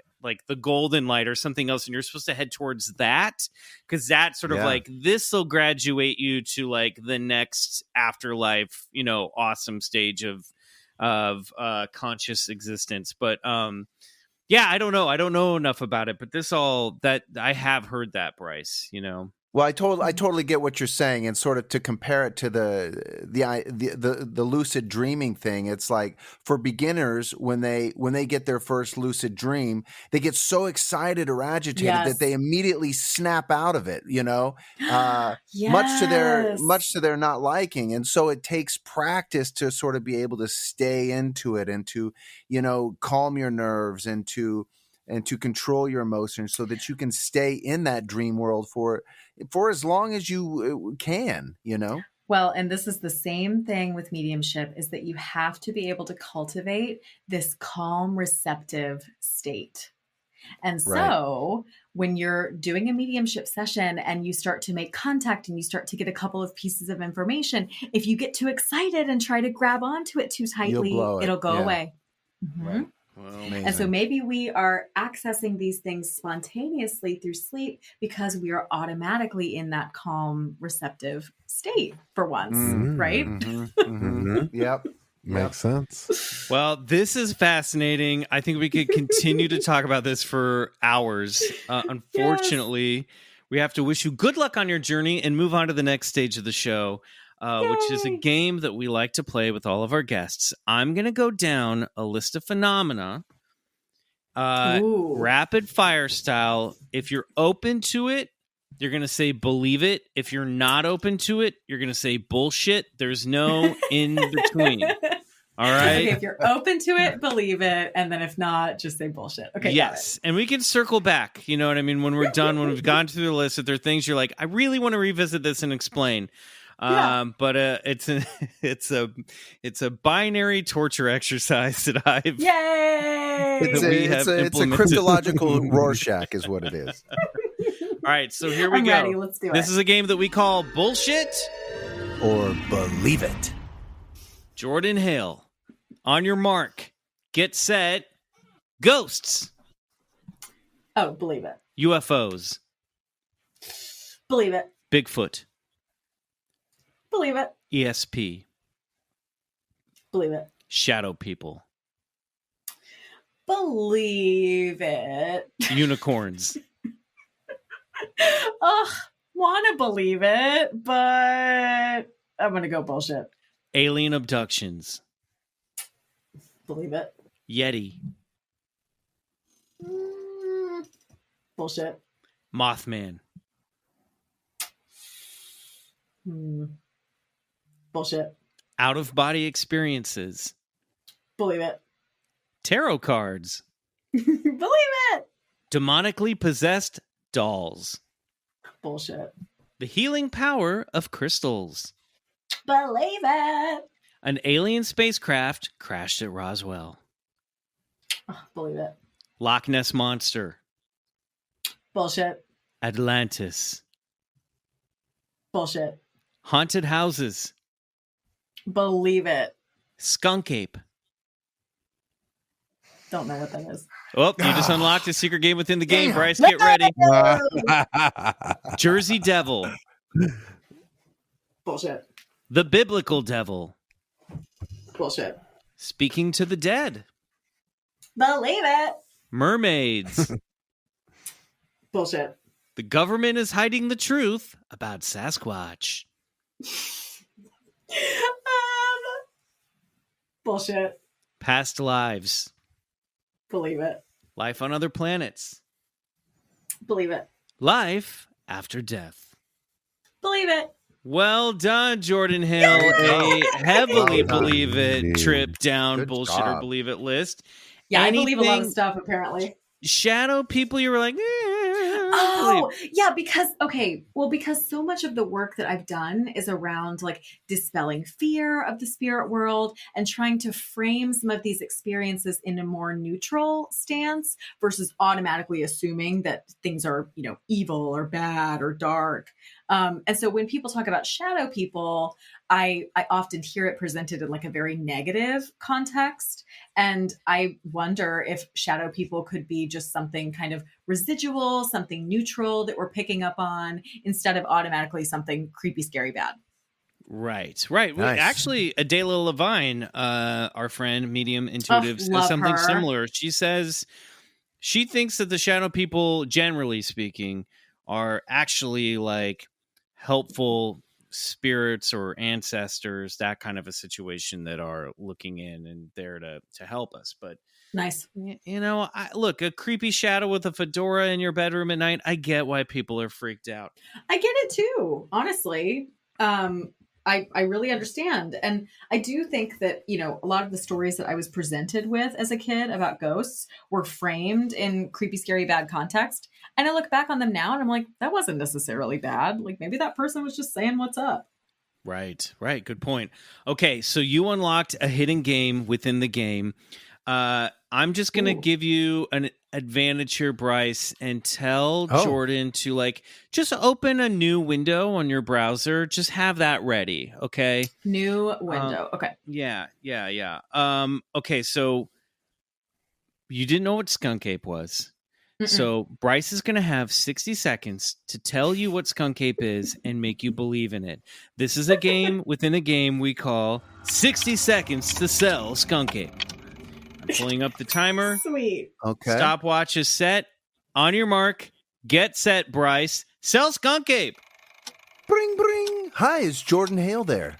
the golden light or something else, and you're supposed to head towards that, because that's sort of like, this will graduate you to like the next afterlife, you know, awesome stage of conscious existence. But I don't know enough about it, but that I have heard that, Bryce, you know. Well, I totally get what you're saying, and sort of to compare it to the lucid dreaming thing. It's like, for beginners, when they get their first lucid dream, they get so excited or agitated that they immediately snap out of it. You know, much to their not liking, and so it takes practice to sort of be able to stay into it and to, you know, calm your nerves and to control your emotions, so that you can stay in that dream world for as long as you can, you know? Well, and this is the same thing with mediumship, is that you have to be able to cultivate this calm, receptive state. And so when you're doing a mediumship session and you start to make contact and you start to get a couple of pieces of information, if you get too excited and try to grab onto it too tightly, it'll go away. Right. Well, and so maybe we are accessing these things spontaneously through sleep because we are automatically in that calm, receptive state for once, right? Yep. Makes sense. Well, this is fascinating. I think we could continue to talk about this for hours. Unfortunately, we have to wish you good luck on your journey and move on to the next stage of the show. Which is a game that we like to play with all of our guests. I'm going to go down a list of phenomena, Ooh. Rapid fire style. If you're open to it, you're going to say believe it. If you're not open to it, you're going to say bullshit. There's no in between. All right. Okay, if you're open to it, believe it. And then if not, just say bullshit. Okay. Yes. And we can circle back. You know what I mean? When we're done, when we've gone through the list, if there are things you're like, I really want to revisit this and explain. But it's a binary torture exercise that I've. Yay! It's a cryptological Rorschach is what it is. All right, so here we I'm go. ready. Let's do it. This is a game that we call Bullshit Or believe it. Jordan Hale. On your mark, get set, ghosts, Oh, believe it. UFOs, Believe it. Bigfoot, Believe it. ESP, Believe it. shadow people, Believe it. unicorns, Ugh, want to believe it, but I'm going to go bullshit. alien abductions, Believe it. Yeti, Bullshit. Mothman, Bullshit. out-of-body experiences, Believe it. tarot cards, Believe it. demonically possessed dolls, Bullshit. the healing power of crystals, Believe it. an alien spacecraft crashed at Roswell, Oh, believe it. Loch Ness Monster, Bullshit. Atlantis, Bullshit. haunted houses, Believe it. skunk ape. Don't know what that is. Oh, you just unlocked a secret game within the game, Bryce. Get ready. Jersey Devil, Bullshit. the biblical devil, Bullshit. speaking to the dead, Believe it. mermaids. Bullshit. The government is hiding the truth about Sasquatch. Bullshit. Past lives. Believe it. Life on other planets. Believe it. Life after death. Believe it. Well done, Jordan Hale. A heavily believe it trip down Good bullshit job. or believe it list. Yeah, I believe a lot of Anything- stuff, apparently. Shadow people, you were like, Oh, yeah, because so much of the work that I've done is around like dispelling fear of the spirit world and trying to frame some of these experiences in a more neutral stance versus automatically assuming that things are, evil or bad or dark. And so when people talk about shadow people, I often hear it presented in like a very negative context. And I wonder if shadow people could be just something kind of residual, something neutral that we're picking up on instead of automatically something creepy, scary, bad. Right. Nice. Well, actually, Adela Levine, our friend, medium intuitive, says love something her. similar. She says she thinks that the shadow people, generally speaking, are actually like helpful spirits or ancestors, that kind of a situation that are looking in and there to help us. But Nice. look, a creepy shadow with a fedora in your bedroom at night, I get why people are freaked out. I get it too, honestly. I really understand. And I do think that, a lot of the stories that I was presented with as a kid about ghosts were framed in creepy, scary, bad context. And I look back on them now and I'm like, that wasn't necessarily bad. Like maybe that person was just saying what's up. Right. Good point. Okay, so you unlocked a hidden game within the game. I'm just going to give you an advantage here, Bryce, and tell Jordan to just open a new window on your browser. Just have that ready, okay? New window. Okay. Yeah. Okay, so you didn't know what skunk ape was. Mm-mm. So Bryce is going to have 60 seconds to tell you what skunk ape is and make you believe in it. This is a game within a game we call 60 Seconds to Sell Skunk Ape. I'm pulling up the timer. Sweet. Okay. Stopwatch is set. On your mark. Get set, Bryce. Sell skunk ape. Bring, bring. Hi, is Jordan Hale there?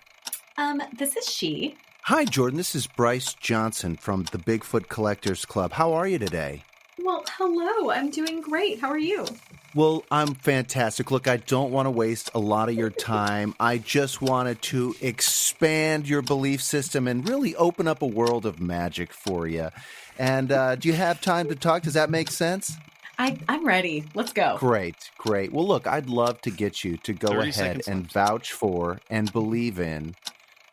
This is she. Hi, Jordan. This is Bryce Johnson from the Bigfoot Collectors Club. How are you today? Well, hello. I'm doing great. How are you? Well, I'm fantastic. Look, I don't want to waste a lot of your time. I just wanted to expand your belief system and really open up a world of magic for you. And do you have time to talk? Does that make sense? I'm ready. Let's go. Great. Well, look, I'd love to get you to go ahead and vouch for and believe in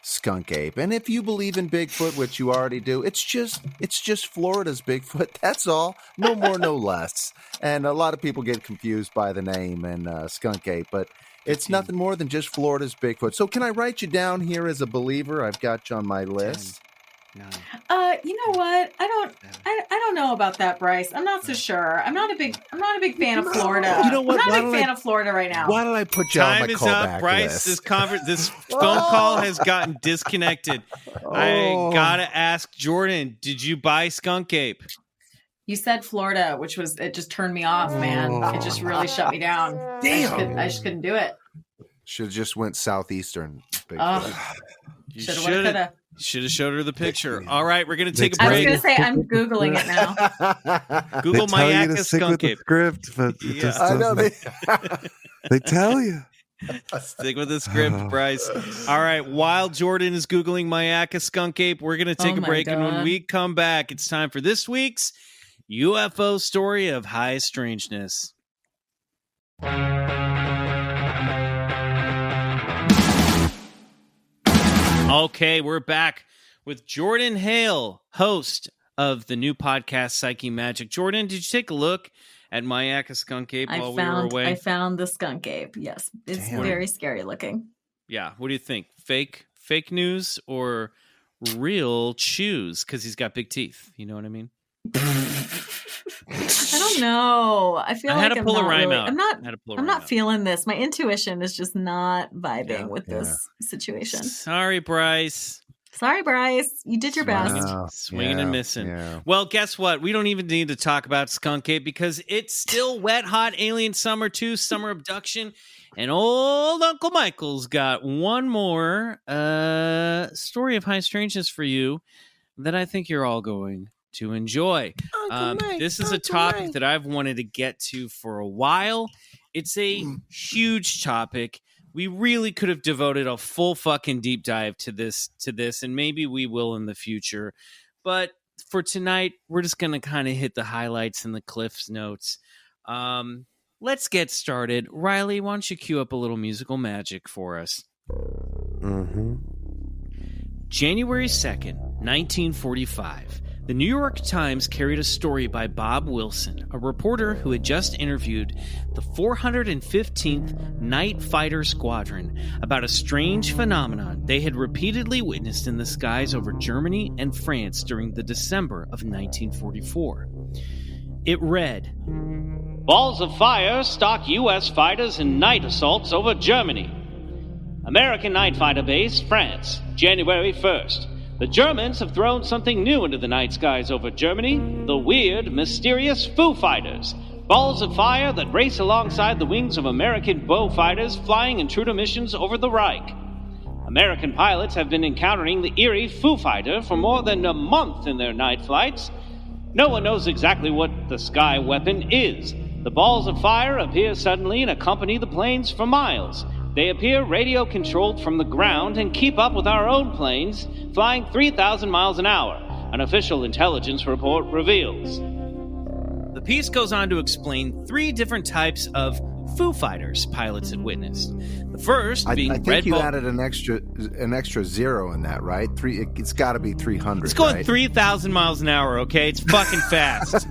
Skunk Ape. And if you believe in Bigfoot, which you already do, it's just Florida's Bigfoot. That's all. No more, no less. And a lot of people get confused by the name and Skunk Ape, but it's nothing more than just Florida's Bigfoot. So can I write you down here as a believer? I've got you on my list. You know what? I don't know about that, Bryce. I'm not so sure. I'm not a big fan of Florida. You know what? I'm not a big fan of Florida right now. Why don't I put you on my callback Time is up, Bryce. list? This phone call has gotten disconnected. I gotta ask Jordan, did you buy Skunk Ape? You said Florida, it just turned me off, man. It just really shut me down. Damn. I just couldn't do it. Should have just went southeastern. Should have showed her the picture. All right, we're going to take a I break. was going to say, I'm Googling it now. Google they tell you to Mayaka stick Skunk with the Ape. script, but it just I know doesn't. They tell you. Stick with the script, Bryce. All right, while Jordan is Googling Mayaka Skunk Ape, we're going to take a break. And when we come back, it's time for this week's UFO story of high strangeness. Okay, we're back with Jordan Hale, host of the new podcast, Psyche Magic. Jordan, did you take a look at Mayaka Skunk Ape while we were away? I found the skunk ape, yes. It's very scary looking. Yeah, what do you think? Fake news or real chews? Because he's got big teeth. You know what I mean? I don't know. I feel like I'm not feeling this. My intuition is just not vibing with this situation. Sorry, Bryce. You did your best. Swinging and missing. Yeah. Well, guess what? We don't even need to talk about Skunk Ape because it's still wet, hot alien summer 2, summer abduction. And old Uncle Michael's got one more story of high strangeness for you that I think you're all going to enjoy. This is a topic that I've wanted to get to for a while. It's a huge topic. We really could have devoted a full fucking deep dive to this, and maybe we will in the future. But for tonight, we're just going to kind of hit the highlights and the Cliff's notes. Let's get started. Riley, why don't you cue up a little musical magic for us? January 2nd, 1945. The New York Times carried a story by Bob Wilson, a reporter who had just interviewed the 415th Night Fighter Squadron about a strange phenomenon they had repeatedly witnessed in the skies over Germany and France during the December of 1944. It read, "Balls of fire stalk U.S. fighters in night assaults over Germany. American night fighter base, France, January 1st. The Germans have thrown something new into the night skies over Germany, the weird, mysterious Foo Fighters, balls of fire that race alongside the wings of American bow fighters flying intruder missions over the Reich. American pilots have been encountering the eerie Foo Fighter for more than a month in their night flights. No one knows exactly what the sky weapon is. The balls of fire appear suddenly and accompany the planes for miles. They appear radio-controlled from the ground and keep up with our own planes, flying 3,000 miles an hour, an official intelligence report reveals." The piece goes on to explain 3 different types of Foo Fighters pilots had witnessed. The first being I think you added an extra zero in that, right? It's got to be 300. It's going 3,000 miles an hour. Okay, it's fucking fast.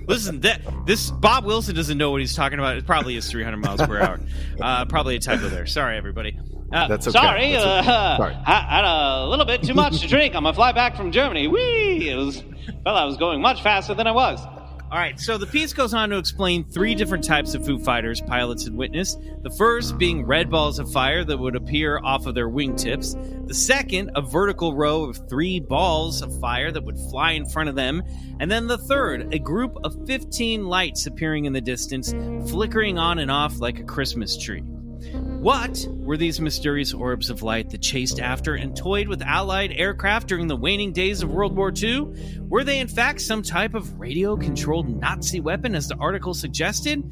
Listen, this Bob Wilson doesn't know what he's talking about. It probably is 300 miles per hour. Probably a typo there. Sorry, everybody. That's okay. Sorry, I had a little bit too much to drink on my flight back from Germany. Whee! I was going much faster than I was. All right, so the piece goes on to explain 3 different types of Foo Fighters pilots had witnessed. The first being red balls of fire that would appear off of their wingtips. The second, a vertical row of 3 balls of fire that would fly in front of them. And then the third, a group of 15 lights appearing in the distance, flickering on and off like a Christmas tree. What were these mysterious orbs of light that chased after and toyed with Allied aircraft during the waning days of World War II? Were they in fact some type of radio-controlled Nazi weapon, as the article suggested?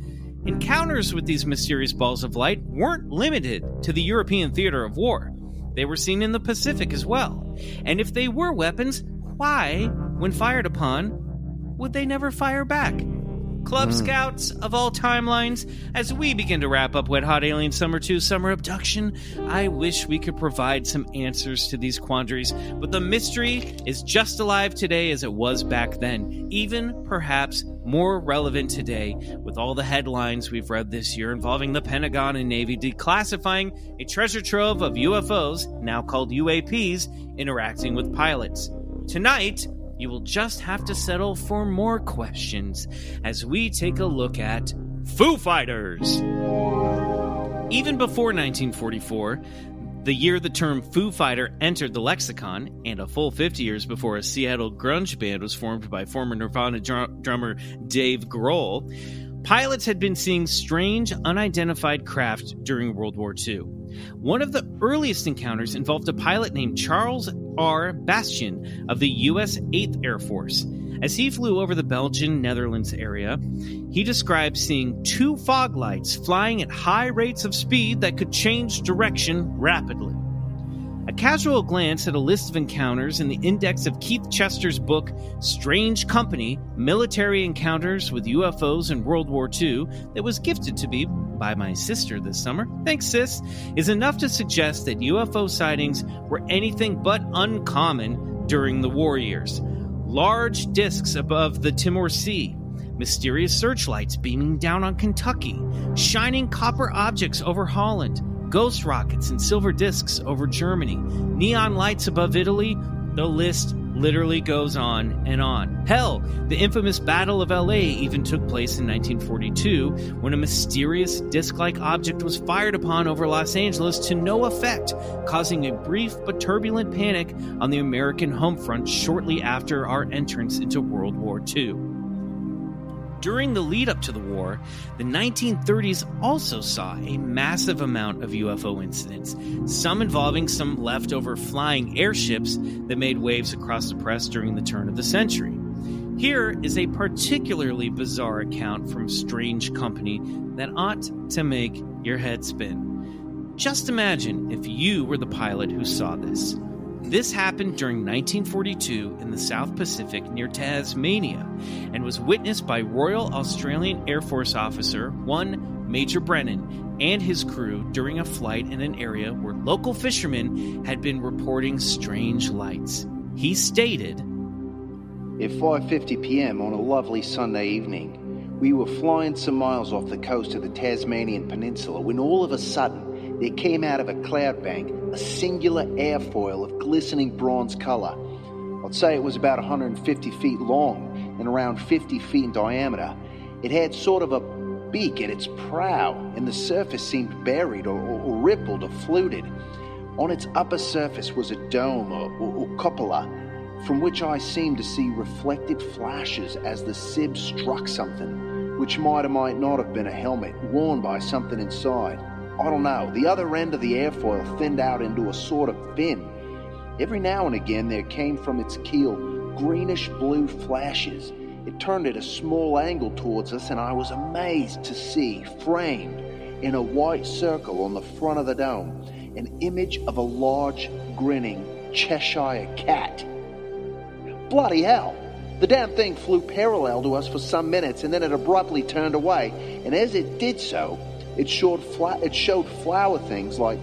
Encounters with these mysterious balls of light weren't limited to the European theater of war. They were seen in the Pacific as well. And if they were weapons, why, when fired upon, would they never fire back? Club Scouts of all timelines, as we begin to wrap up Wet Hot Alien Summer 2 Summer Abduction, I wish we could provide some answers to these quandaries, but the mystery is just alive today as it was back then, even perhaps more relevant today with all the headlines we've read this year involving the Pentagon and Navy declassifying a treasure trove of UFOs, now called UAPs, interacting with pilots. Tonight, you will just have to settle for more questions as we take a look at Foo Fighters. Even before 1944, the year the term Foo Fighter entered the lexicon, and a full 50 years before a Seattle grunge band was formed by former Nirvana drummer Dave Grohl, pilots had been seeing strange, unidentified craft during World War II. One of the earliest encounters involved a pilot named Charles R. Bastian of the U.S. 8th Air Force. As he flew over the Belgian-Netherlands area, he described seeing two fog lights flying at high rates of speed that could change direction rapidly. A casual glance at a list of encounters in the index of Keith Chester's book, Strange Company, Military Encounters with UFOs in World War II, that was gifted to me by my sister this summer, thanks sis, is enough to suggest that UFO sightings were anything but uncommon during the war years. Large discs above the Timor Sea, mysterious searchlights beaming down on Kentucky, shining copper objects over Holland, ghost rockets and silver discs over Germany, neon lights above Italy. The list literally goes on and on. Hell, the infamous Battle of LA even took place in 1942 when a mysterious disc-like object was fired upon over Los Angeles to no effect, causing a brief but turbulent panic on the American home front shortly after our entrance into World War II. During the lead-up to the war, the 1930s also saw a massive amount of UFO incidents, some involving some leftover flying airships that made waves across the press during the turn of the century. Here is a particularly bizarre account from Strange Company that ought to make your head spin. Just imagine if you were the pilot who saw this. This happened during 1942 in the South Pacific near Tasmania and was witnessed by Royal Australian Air Force officer, one Major Brennan, and his crew during a flight in an area where local fishermen had been reporting strange lights. He stated, At 5:50 p.m. on a lovely Sunday evening, we were flying some miles off the coast of the Tasmanian Peninsula when all of a sudden there came out of a cloud bank a singular airfoil of glistening bronze color. I'd say it was about 150 feet long and around 50 feet in diameter. It had sort of a beak at its prow, and the surface seemed buried or rippled or fluted. On its upper surface was a dome or cupola, from which I seemed to see reflected flashes as the SIB struck something, which might or might not have been a helmet worn by something inside. I don't know. The other end of the airfoil thinned out into a sort of fin. Every now and again there came from its keel greenish-blue flashes. It turned at a small angle towards us, and I was amazed to see, framed in a white circle on the front of the dome, an image of a large, grinning Cheshire cat. Bloody hell! The damn thing flew parallel to us for some minutes, and then it abruptly turned away, and as it did so, it showed flower things like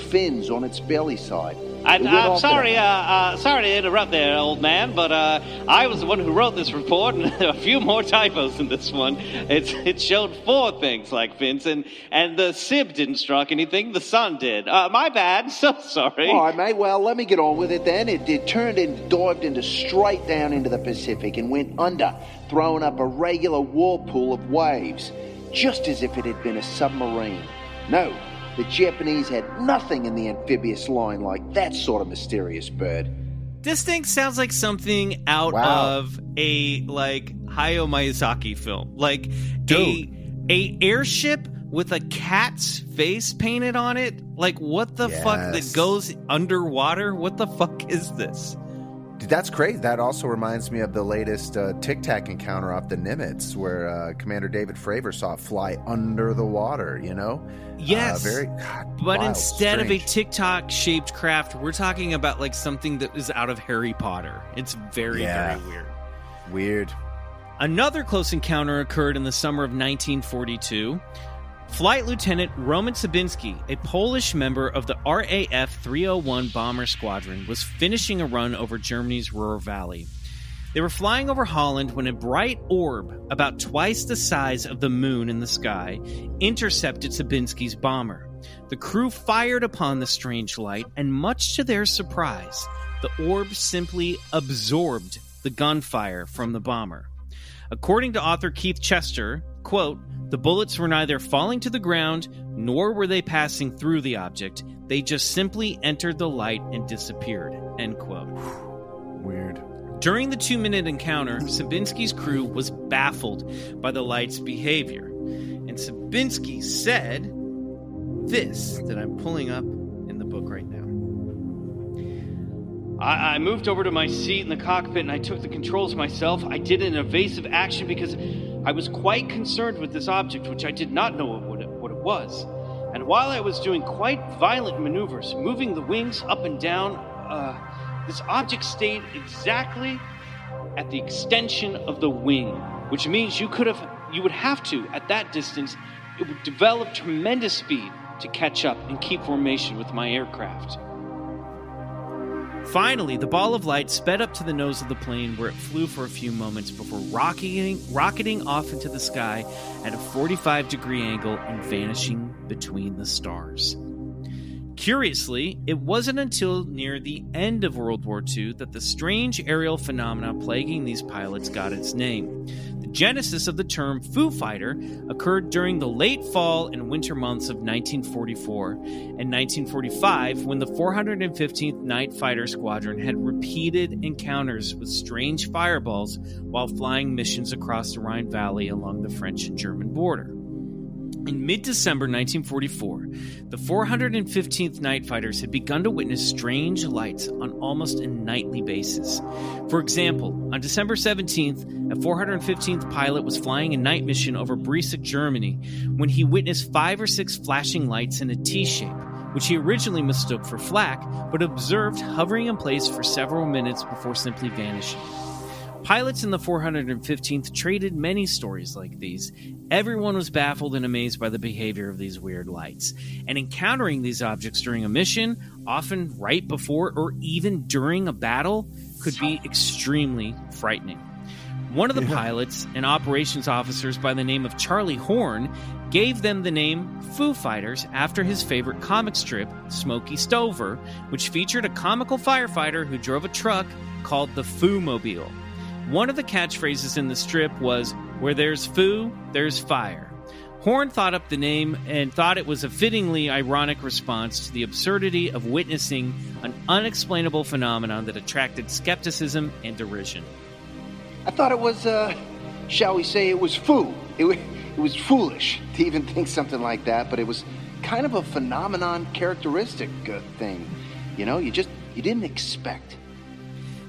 fins on its belly side. I'm sorry to interrupt there, old man, but I was the one who wrote this report, and a few more typos in this one. It showed four things like fins, and the SIB didn't struck anything, the sun did. My bad, so sorry. All right, mate, well, let me get on with it then. It turned and dived straight down into the Pacific and went under, throwing up a regular whirlpool of waves, just as if it had been a submarine. No, the Japanese had nothing in the amphibious line like that sort of mysterious bird. This thing sounds like something out of a Hayao Miyazaki film. Like a airship with a cat's face painted on it. Like, what the fuck that goes underwater? What the fuck is this? Dude, that's crazy. That also reminds me of the latest Tic Tac encounter off the Nimitz, where Commander David Fravor saw it fly under the water, you know? Yes. But wild, instead of a Tic Tac shaped craft, we're talking about like something that is out of Harry Potter. It's very weird. Weird. Another close encounter occurred in the summer of 1942. Flight Lieutenant Roman Sabinski, a Polish member of the RAF 301 Bomber Squadron, was finishing a run over Germany's Ruhr Valley. They were flying over Holland when a bright orb, about twice the size of the moon in the sky, intercepted Sabinski's bomber. The crew fired upon the strange light, and much to their surprise, the orb simply absorbed the gunfire from the bomber. According to author Keith Chester, quote, "The bullets were neither falling to the ground, nor were they passing through the object. They just simply entered the light and disappeared," end quote. Weird. During the 2-minute encounter, Sabinski's crew was baffled by the light's behavior. And Sabinski said this that I'm pulling up in the book right now. I moved over to my seat in the cockpit and I took the controls myself. I did an evasive action because I was quite concerned with this object, which I did not know what it was. And while I was doing quite violent maneuvers, moving the wings up and down, this object stayed exactly at the extension of the wing, which means you would have to, at that distance, it would develop tremendous speed to catch up and keep formation with my aircraft. Finally, the ball of light sped up to the nose of the plane, where it flew for a few moments before rocketing off into the sky at a 45-degree angle and vanishing between the stars. Curiously, it wasn't until near the end of World War II that the strange aerial phenomena plaguing these pilots got its name. The genesis of the term Foo Fighter occurred during the late fall and winter months of 1944 and 1945, when the 415th Night Fighter Squadron had repeated encounters with strange fireballs while flying missions across the Rhine Valley along the French and German border. In mid-December 1944, the 415th Night Fighters had begun to witness strange lights on almost a nightly basis. For example, on December 17th, a 415th pilot was flying a night mission over Bray, Germany, when he witnessed 5 or 6 flashing lights in a T-shape, which he originally mistook for flak, but observed hovering in place for several minutes before simply vanishing. Pilots in the 415th traded many stories like these. Everyone was baffled and amazed by the behavior of these weird lights. And encountering these objects during a mission, often right before or even during a battle, could be extremely frightening. One of the pilots and operations officers by the name of Charlie Horn gave them the name Foo Fighters after his favorite comic strip, Smokey Stover, which featured a comical firefighter who drove a truck called the Foo-mobile. One of the catchphrases in the strip was, "Where there's foo, there's fire." Horn thought up the name and thought it was a fittingly ironic response to the absurdity of witnessing an unexplainable phenomenon that attracted skepticism and derision. I thought it was, shall we say, it was foo. It was foolish to even think something like that, but it was kind of a phenomenon characteristic thing. You know, you didn't expect.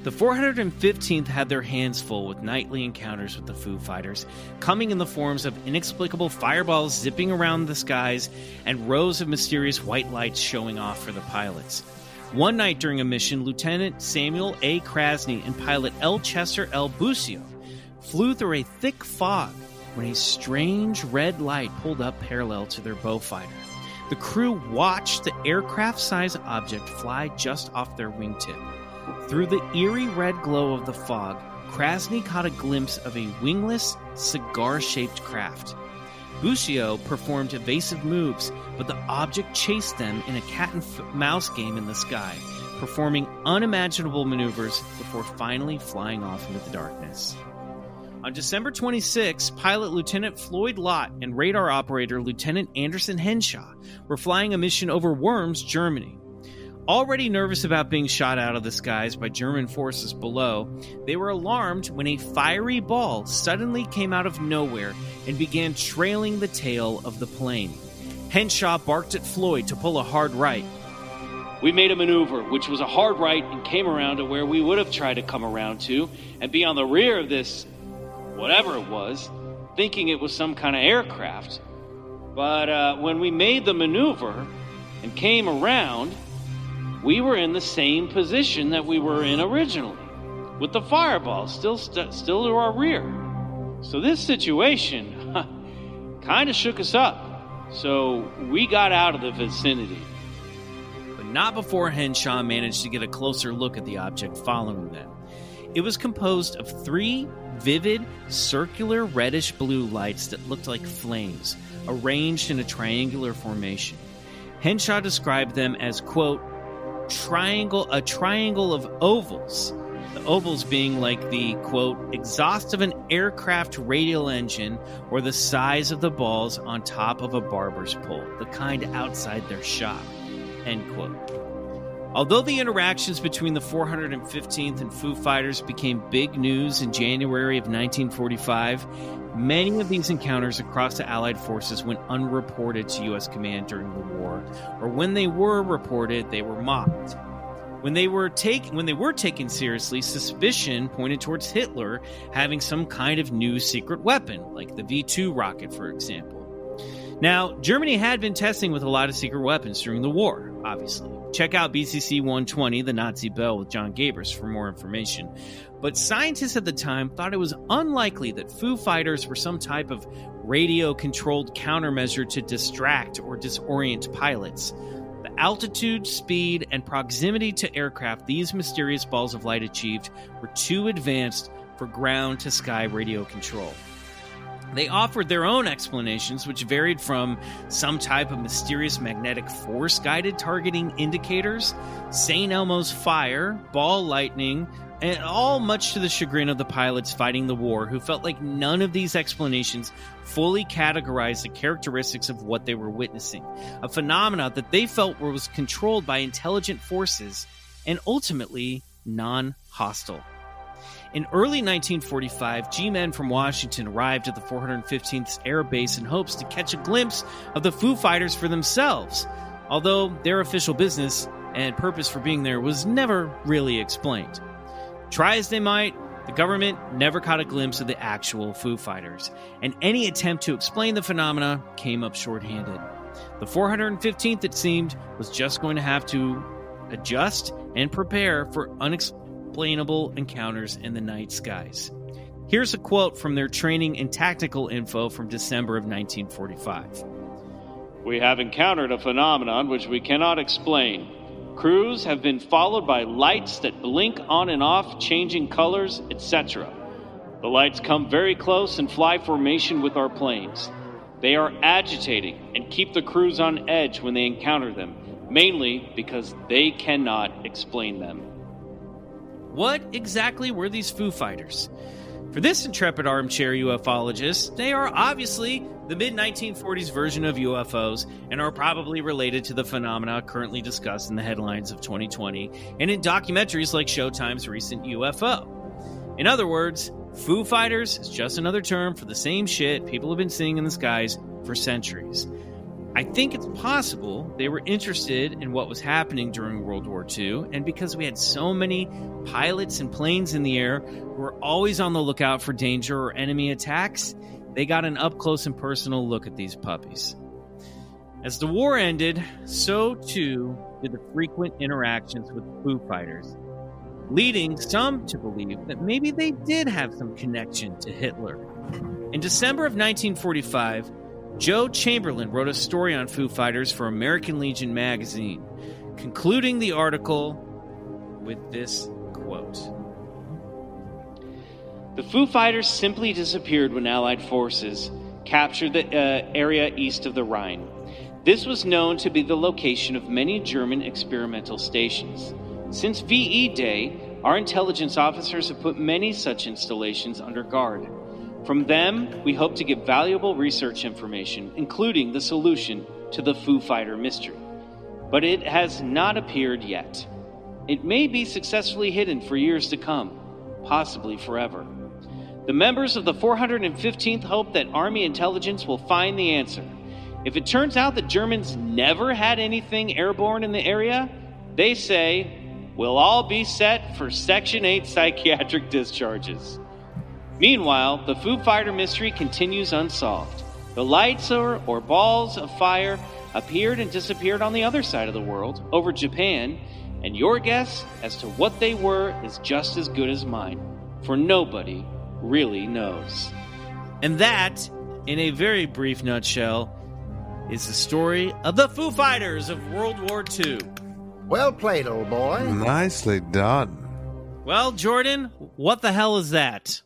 The 415th had their hands full with nightly encounters with the Foo Fighters, coming in the forms of inexplicable fireballs zipping around the skies and rows of mysterious white lights showing off for the pilots. One night during a mission, Lieutenant Samuel A. Krasny and pilot L. Chester L. Busio flew through a thick fog when a strange red light pulled up parallel to their Beaufighter. The crew watched the aircraft-sized object fly just off their wingtip. Through the eerie red glow of the fog, Krasny caught a glimpse of a wingless, cigar-shaped craft. Busio performed evasive moves, but the object chased them in a cat-and-mouse game in the sky, performing unimaginable maneuvers before finally flying off into the darkness. On December 26, pilot Lieutenant Floyd Lott and radar operator Lieutenant Anderson Henshaw were flying a mission over Worms, Germany. Already nervous about being shot out of the skies by German forces below, they were alarmed when a fiery ball suddenly came out of nowhere and began trailing the tail of the plane. Henshaw barked at Floyd to pull a hard right. We made a maneuver, which was a hard right, and came around to where we would have tried to come around to and be on the rear of this, whatever it was, thinking it was some kind of aircraft. But when we made the maneuver and came around, we were in the same position that we were in originally, with the fireball still to our rear. So this situation kind of shook us up. So we got out of the vicinity. But not before Henshaw managed to get a closer look at the object following them. It was composed of 3 vivid, circular reddish-blue lights that looked like flames, arranged in a triangular formation. Henshaw described them as, quote, a triangle of ovals. The ovals being like the, quote, exhaust of an aircraft radial engine or the size of the balls on top of a barber's pole, the kind outside their shop, end quote. Although the interactions between the 415th and Foo Fighters became big news in January of 1945, many of these encounters across the Allied forces went unreported to U.S. command during the war, or when they were reported, they were mocked. When they were taken seriously, suspicion pointed towards Hitler having some kind of new secret weapon, like the V-2 rocket, for example. Now, Germany had been testing with a lot of secret weapons during the war, obviously. Check out BCC 120, the Nazi Bell with John Gabers for more information. But scientists at the time thought it was unlikely that Foo Fighters were some type of radio-controlled countermeasure to distract or disorient pilots. The altitude, speed, and proximity to aircraft these mysterious balls of light achieved were too advanced for ground-to-sky radio control. They offered their own explanations, which varied from some type of mysterious magnetic force-guided targeting indicators, St. Elmo's fire, ball lightning, and all much to the chagrin of the pilots fighting the war, who felt like none of these explanations fully categorized the characteristics of what they were witnessing, a phenomena that they felt was controlled by intelligent forces and ultimately non-hostile. In early 1945, G-men from Washington arrived at the 415th Air Base in hopes to catch a glimpse of the Foo Fighters for themselves, although their official business and purpose for being there was never really explained. Try as they might, the government never caught a glimpse of the actual Foo Fighters, and any attempt to explain the phenomena came up short-handed. The 415th, it seemed, was just going to have to adjust and prepare for unexplainable encounters in the night skies. Here's a quote from their training and tactical info from December of 1945. We have encountered a phenomenon which we cannot explain. Crews have been followed by lights that blink on and off, changing colors, etc. The lights come very close and fly formation with our planes. They are agitating and keep the crews on edge when they encounter them, mainly because they cannot explain them. What exactly were these Foo Fighters? For this intrepid armchair ufologist, they are obviously the mid-1940s version of UFOs and are probably related to the phenomena currently discussed in the headlines of 2020 and in documentaries like Showtime's recent UFO. In other words, Foo Fighters is just another term for the same shit people have been seeing in the skies for centuries. I think it's possible they were interested in what was happening during World War II, and because we had so many pilots and planes in the air who were always on the lookout for danger or enemy attacks, they got an up-close and personal look at these puppies. As the war ended, so too did the frequent interactions with Foo Fighters, leading some to believe that maybe they did have some connection to Hitler. In December of 1945, Joe Chamberlain wrote a story on Foo Fighters for American Legion magazine, concluding the article with this quote. The Foo Fighters simply disappeared when Allied forces captured the area east of the Rhine. This was known to be the location of many German experimental stations. Since VE Day, our intelligence officers have put many such installations under guard. From them, we hope to get valuable research information, including the solution to the Foo Fighter mystery. but it has not appeared yet. It may be successfully hidden for years to come, possibly forever. The members of the 415th hope that Army intelligence will find the answer. If it turns out that Germans never had anything airborne in the area, they say, we'll all be set for Section 8 psychiatric discharges. Meanwhile, the Foo Fighter mystery continues unsolved. The lights or balls of fire appeared and disappeared on the other side of the world, over Japan, and your guess as to what they were is just as good as mine, for nobody really knows. And that, in a very brief nutshell, is the story of the Foo Fighters of World War II. Well played, old boy. Nicely done. Well, Jordan, what the hell is that?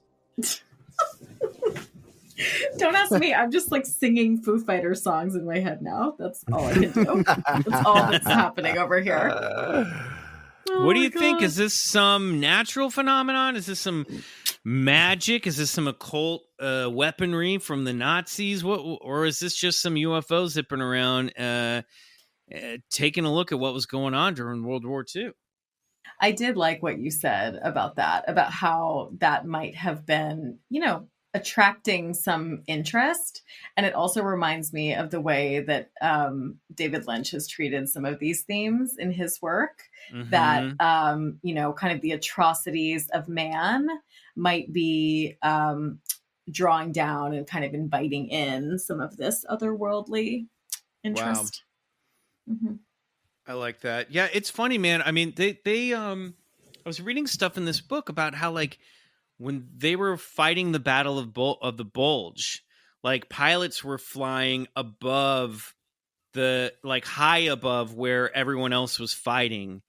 Don't ask me. I'm just like singing Foo Fighters songs in my head now. That's all I can do. That's all that's happening over here. What do you think? Is this some natural phenomenon? Is this some magic? Is this some occult weaponry from the Nazis? Or is this just some UFO zipping around, taking a look at what was going on during World War II? I did like what you said about that, about how that might have been, attracting some interest. And it also reminds me of the way that David Lynch has treated some of these themes in his work, that, kind of the atrocities of man might be drawing down and kind of inviting in some of this otherworldly interest. Wow. Mm-hmm. I like that. Yeah, it's funny, man. I mean, they I was reading stuff in this book about how, like, when they were fighting the Battle of the Bulge, like, pilots were flying above high above where everyone else was fighting,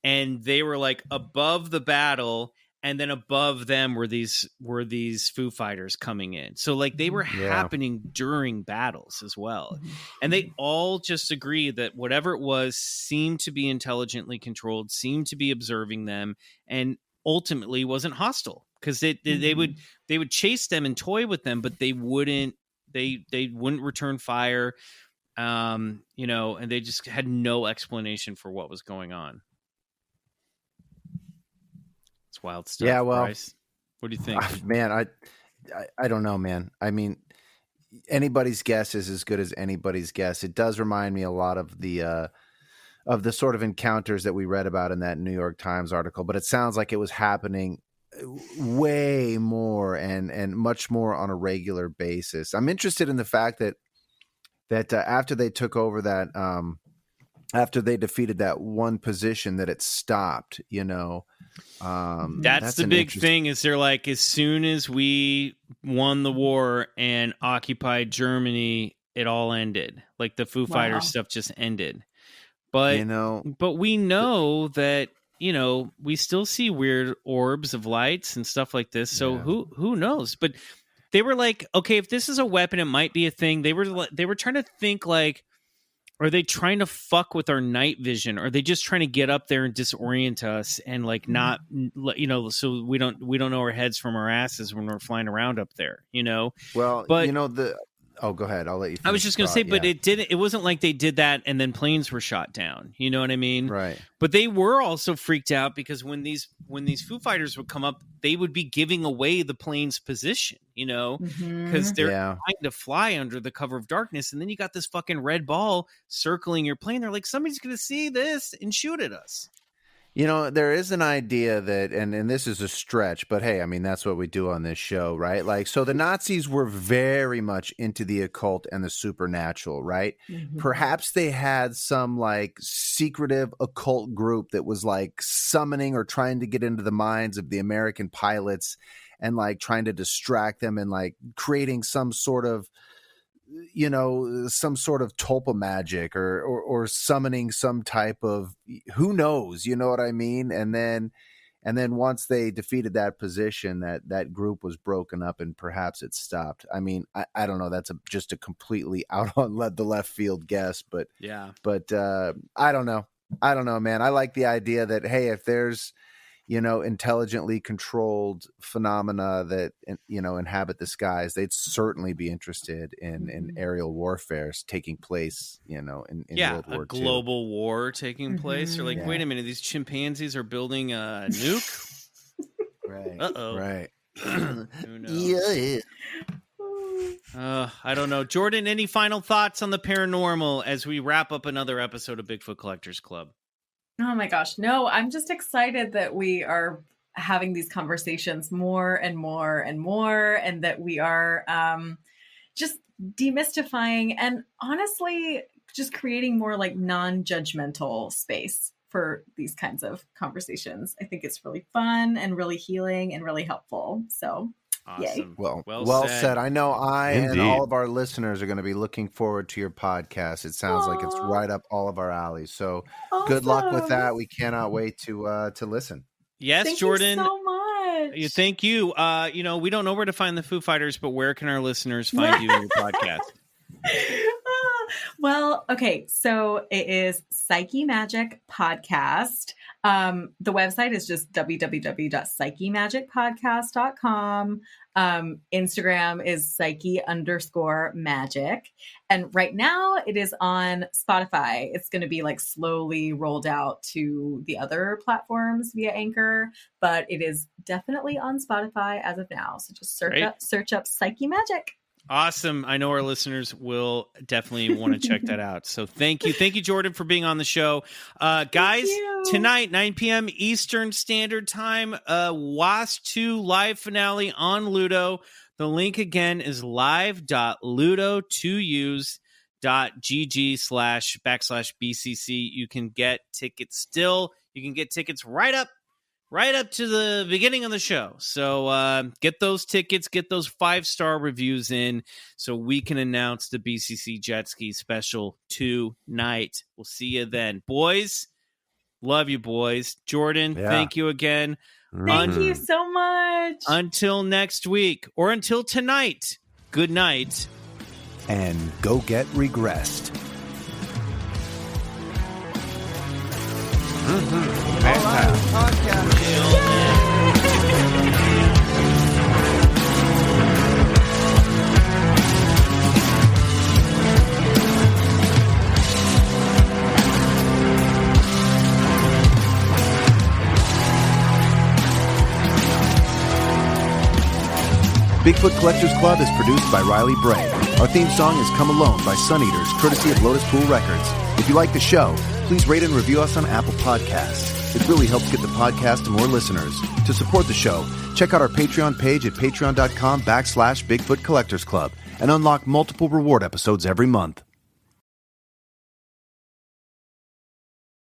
and they were like above the battle, and then above them were these Foo Fighters coming in. So like they were happening during battles as well. And they all just agree that whatever it was seemed to be intelligently controlled, seemed to be observing them, and ultimately wasn't hostile, because they would chase them and toy with them, but they wouldn't return fire. And they just had no explanation for what was going on. It's wild stuff. Yeah, well, Bryce, what do you think? Man, I don't know, man. I mean, anybody's guess is as good as anybody's guess. It does remind me a lot of the sort of encounters that we read about in that New York Times article, but it sounds like it was happening way more and much more on a regular basis. I'm interested in the fact that after they took over that, after they defeated that one position, that it stopped, that's the big thing, is they're like, as soon as we won the war and occupied Germany, it all ended. Like the Foo Fighters stuff just ended. But, but we know that, we still see weird orbs of lights and stuff like this. So who knows? But they were like, okay, if this is a weapon, it might be a thing. They were trying to think, like, are they trying to fuck with our night vision? Are they just trying to get up there and disorient us and like not, so we don't know our heads from our asses when we're flying around up there, Well, but oh, go ahead. I'll let you finish. I was just going to say, but it wasn't like they did that and then planes were shot down. You know what I mean? Right. But they were also freaked out because when these Foo Fighters would come up, they would be giving away the plane's position, because they're trying to fly under the cover of darkness. And then you got this fucking red ball circling your plane. They're like, somebody's going to see this and shoot at us. There is an idea that, and this is a stretch, but hey, I mean, that's what we do on this show, right? Like, so the Nazis were very much into the occult and the supernatural, right? Mm-hmm. Perhaps they had some like secretive occult group that was like summoning or trying to get into the minds of the American pilots and like trying to distract them and like creating some sort of tulpa magic or summoning some type of, who knows, you know what I mean? And then once they defeated that position, that group was broken up and perhaps it stopped. I mean, I don't know. That's just a completely out on the left field guess, but I don't know. I don't know, man. I like the idea that, hey, if there's, intelligently controlled phenomena that, inhabit the skies, they'd certainly be interested in aerial warfare taking place, in World War II. A global war taking place. Or like, wait a minute, these chimpanzees are building a nuke? Right. Uh-oh. Right. Who knows? I don't know. Jordan, any final thoughts on the paranormal as we wrap up another episode of Bigfoot Collectors Club? Oh my gosh. No, I'm just excited that we are having these conversations more and more and more, and that we are just demystifying and honestly just creating more like non-judgmental space for these kinds of conversations. I think it's really fun and really healing and really helpful. So awesome. Yay. Well said. I know Indeed. and all of our listeners are going to be looking forward to your podcast. It sounds like it's right up all of our alleys. So good luck with that. We cannot wait to listen. Yes, Thank Jordan. you so much. Thank you. We don't know where to find the Foo Fighters, but where can our listeners find you in your podcast? Well, okay, so it is Psyche Magic Podcast. The website is just www.psychemagicpodcast.com. Instagram is psyche_magic. And right now it is on Spotify. It's going to be like slowly rolled out to the other platforms via Anchor, but it is definitely on Spotify as of now. So just search up Psyche Magic. Awesome. I know our listeners will definitely want to check that out. So thank you. Thank you, Jordan, for being on the show. Guys, tonight, 9 p.m. Eastern Standard Time, WASP 2 live finale on Ludo. The link again is live.ludo2use.gg/BCC. You can get tickets still. You can get tickets right up to the beginning of the show. So get those tickets, get those 5-star reviews in so we can announce the BCC Jet Ski special tonight. We'll see you then. Boys, love you, boys. Jordan, thank you again. Thank you so much. Until next week, or until tonight, good night. And go get regressed. Bigfoot Collectors Club is produced by Riley Bray. Our theme song is Come Alone by Suneaters, courtesy of Lotuspool Records. If you like the show, please rate and review us on Apple Podcasts. It really helps get the podcast to more listeners. To support the show, check out our Patreon page at patreon.com/Bigfoot Collectors Club and unlock multiple reward episodes every month.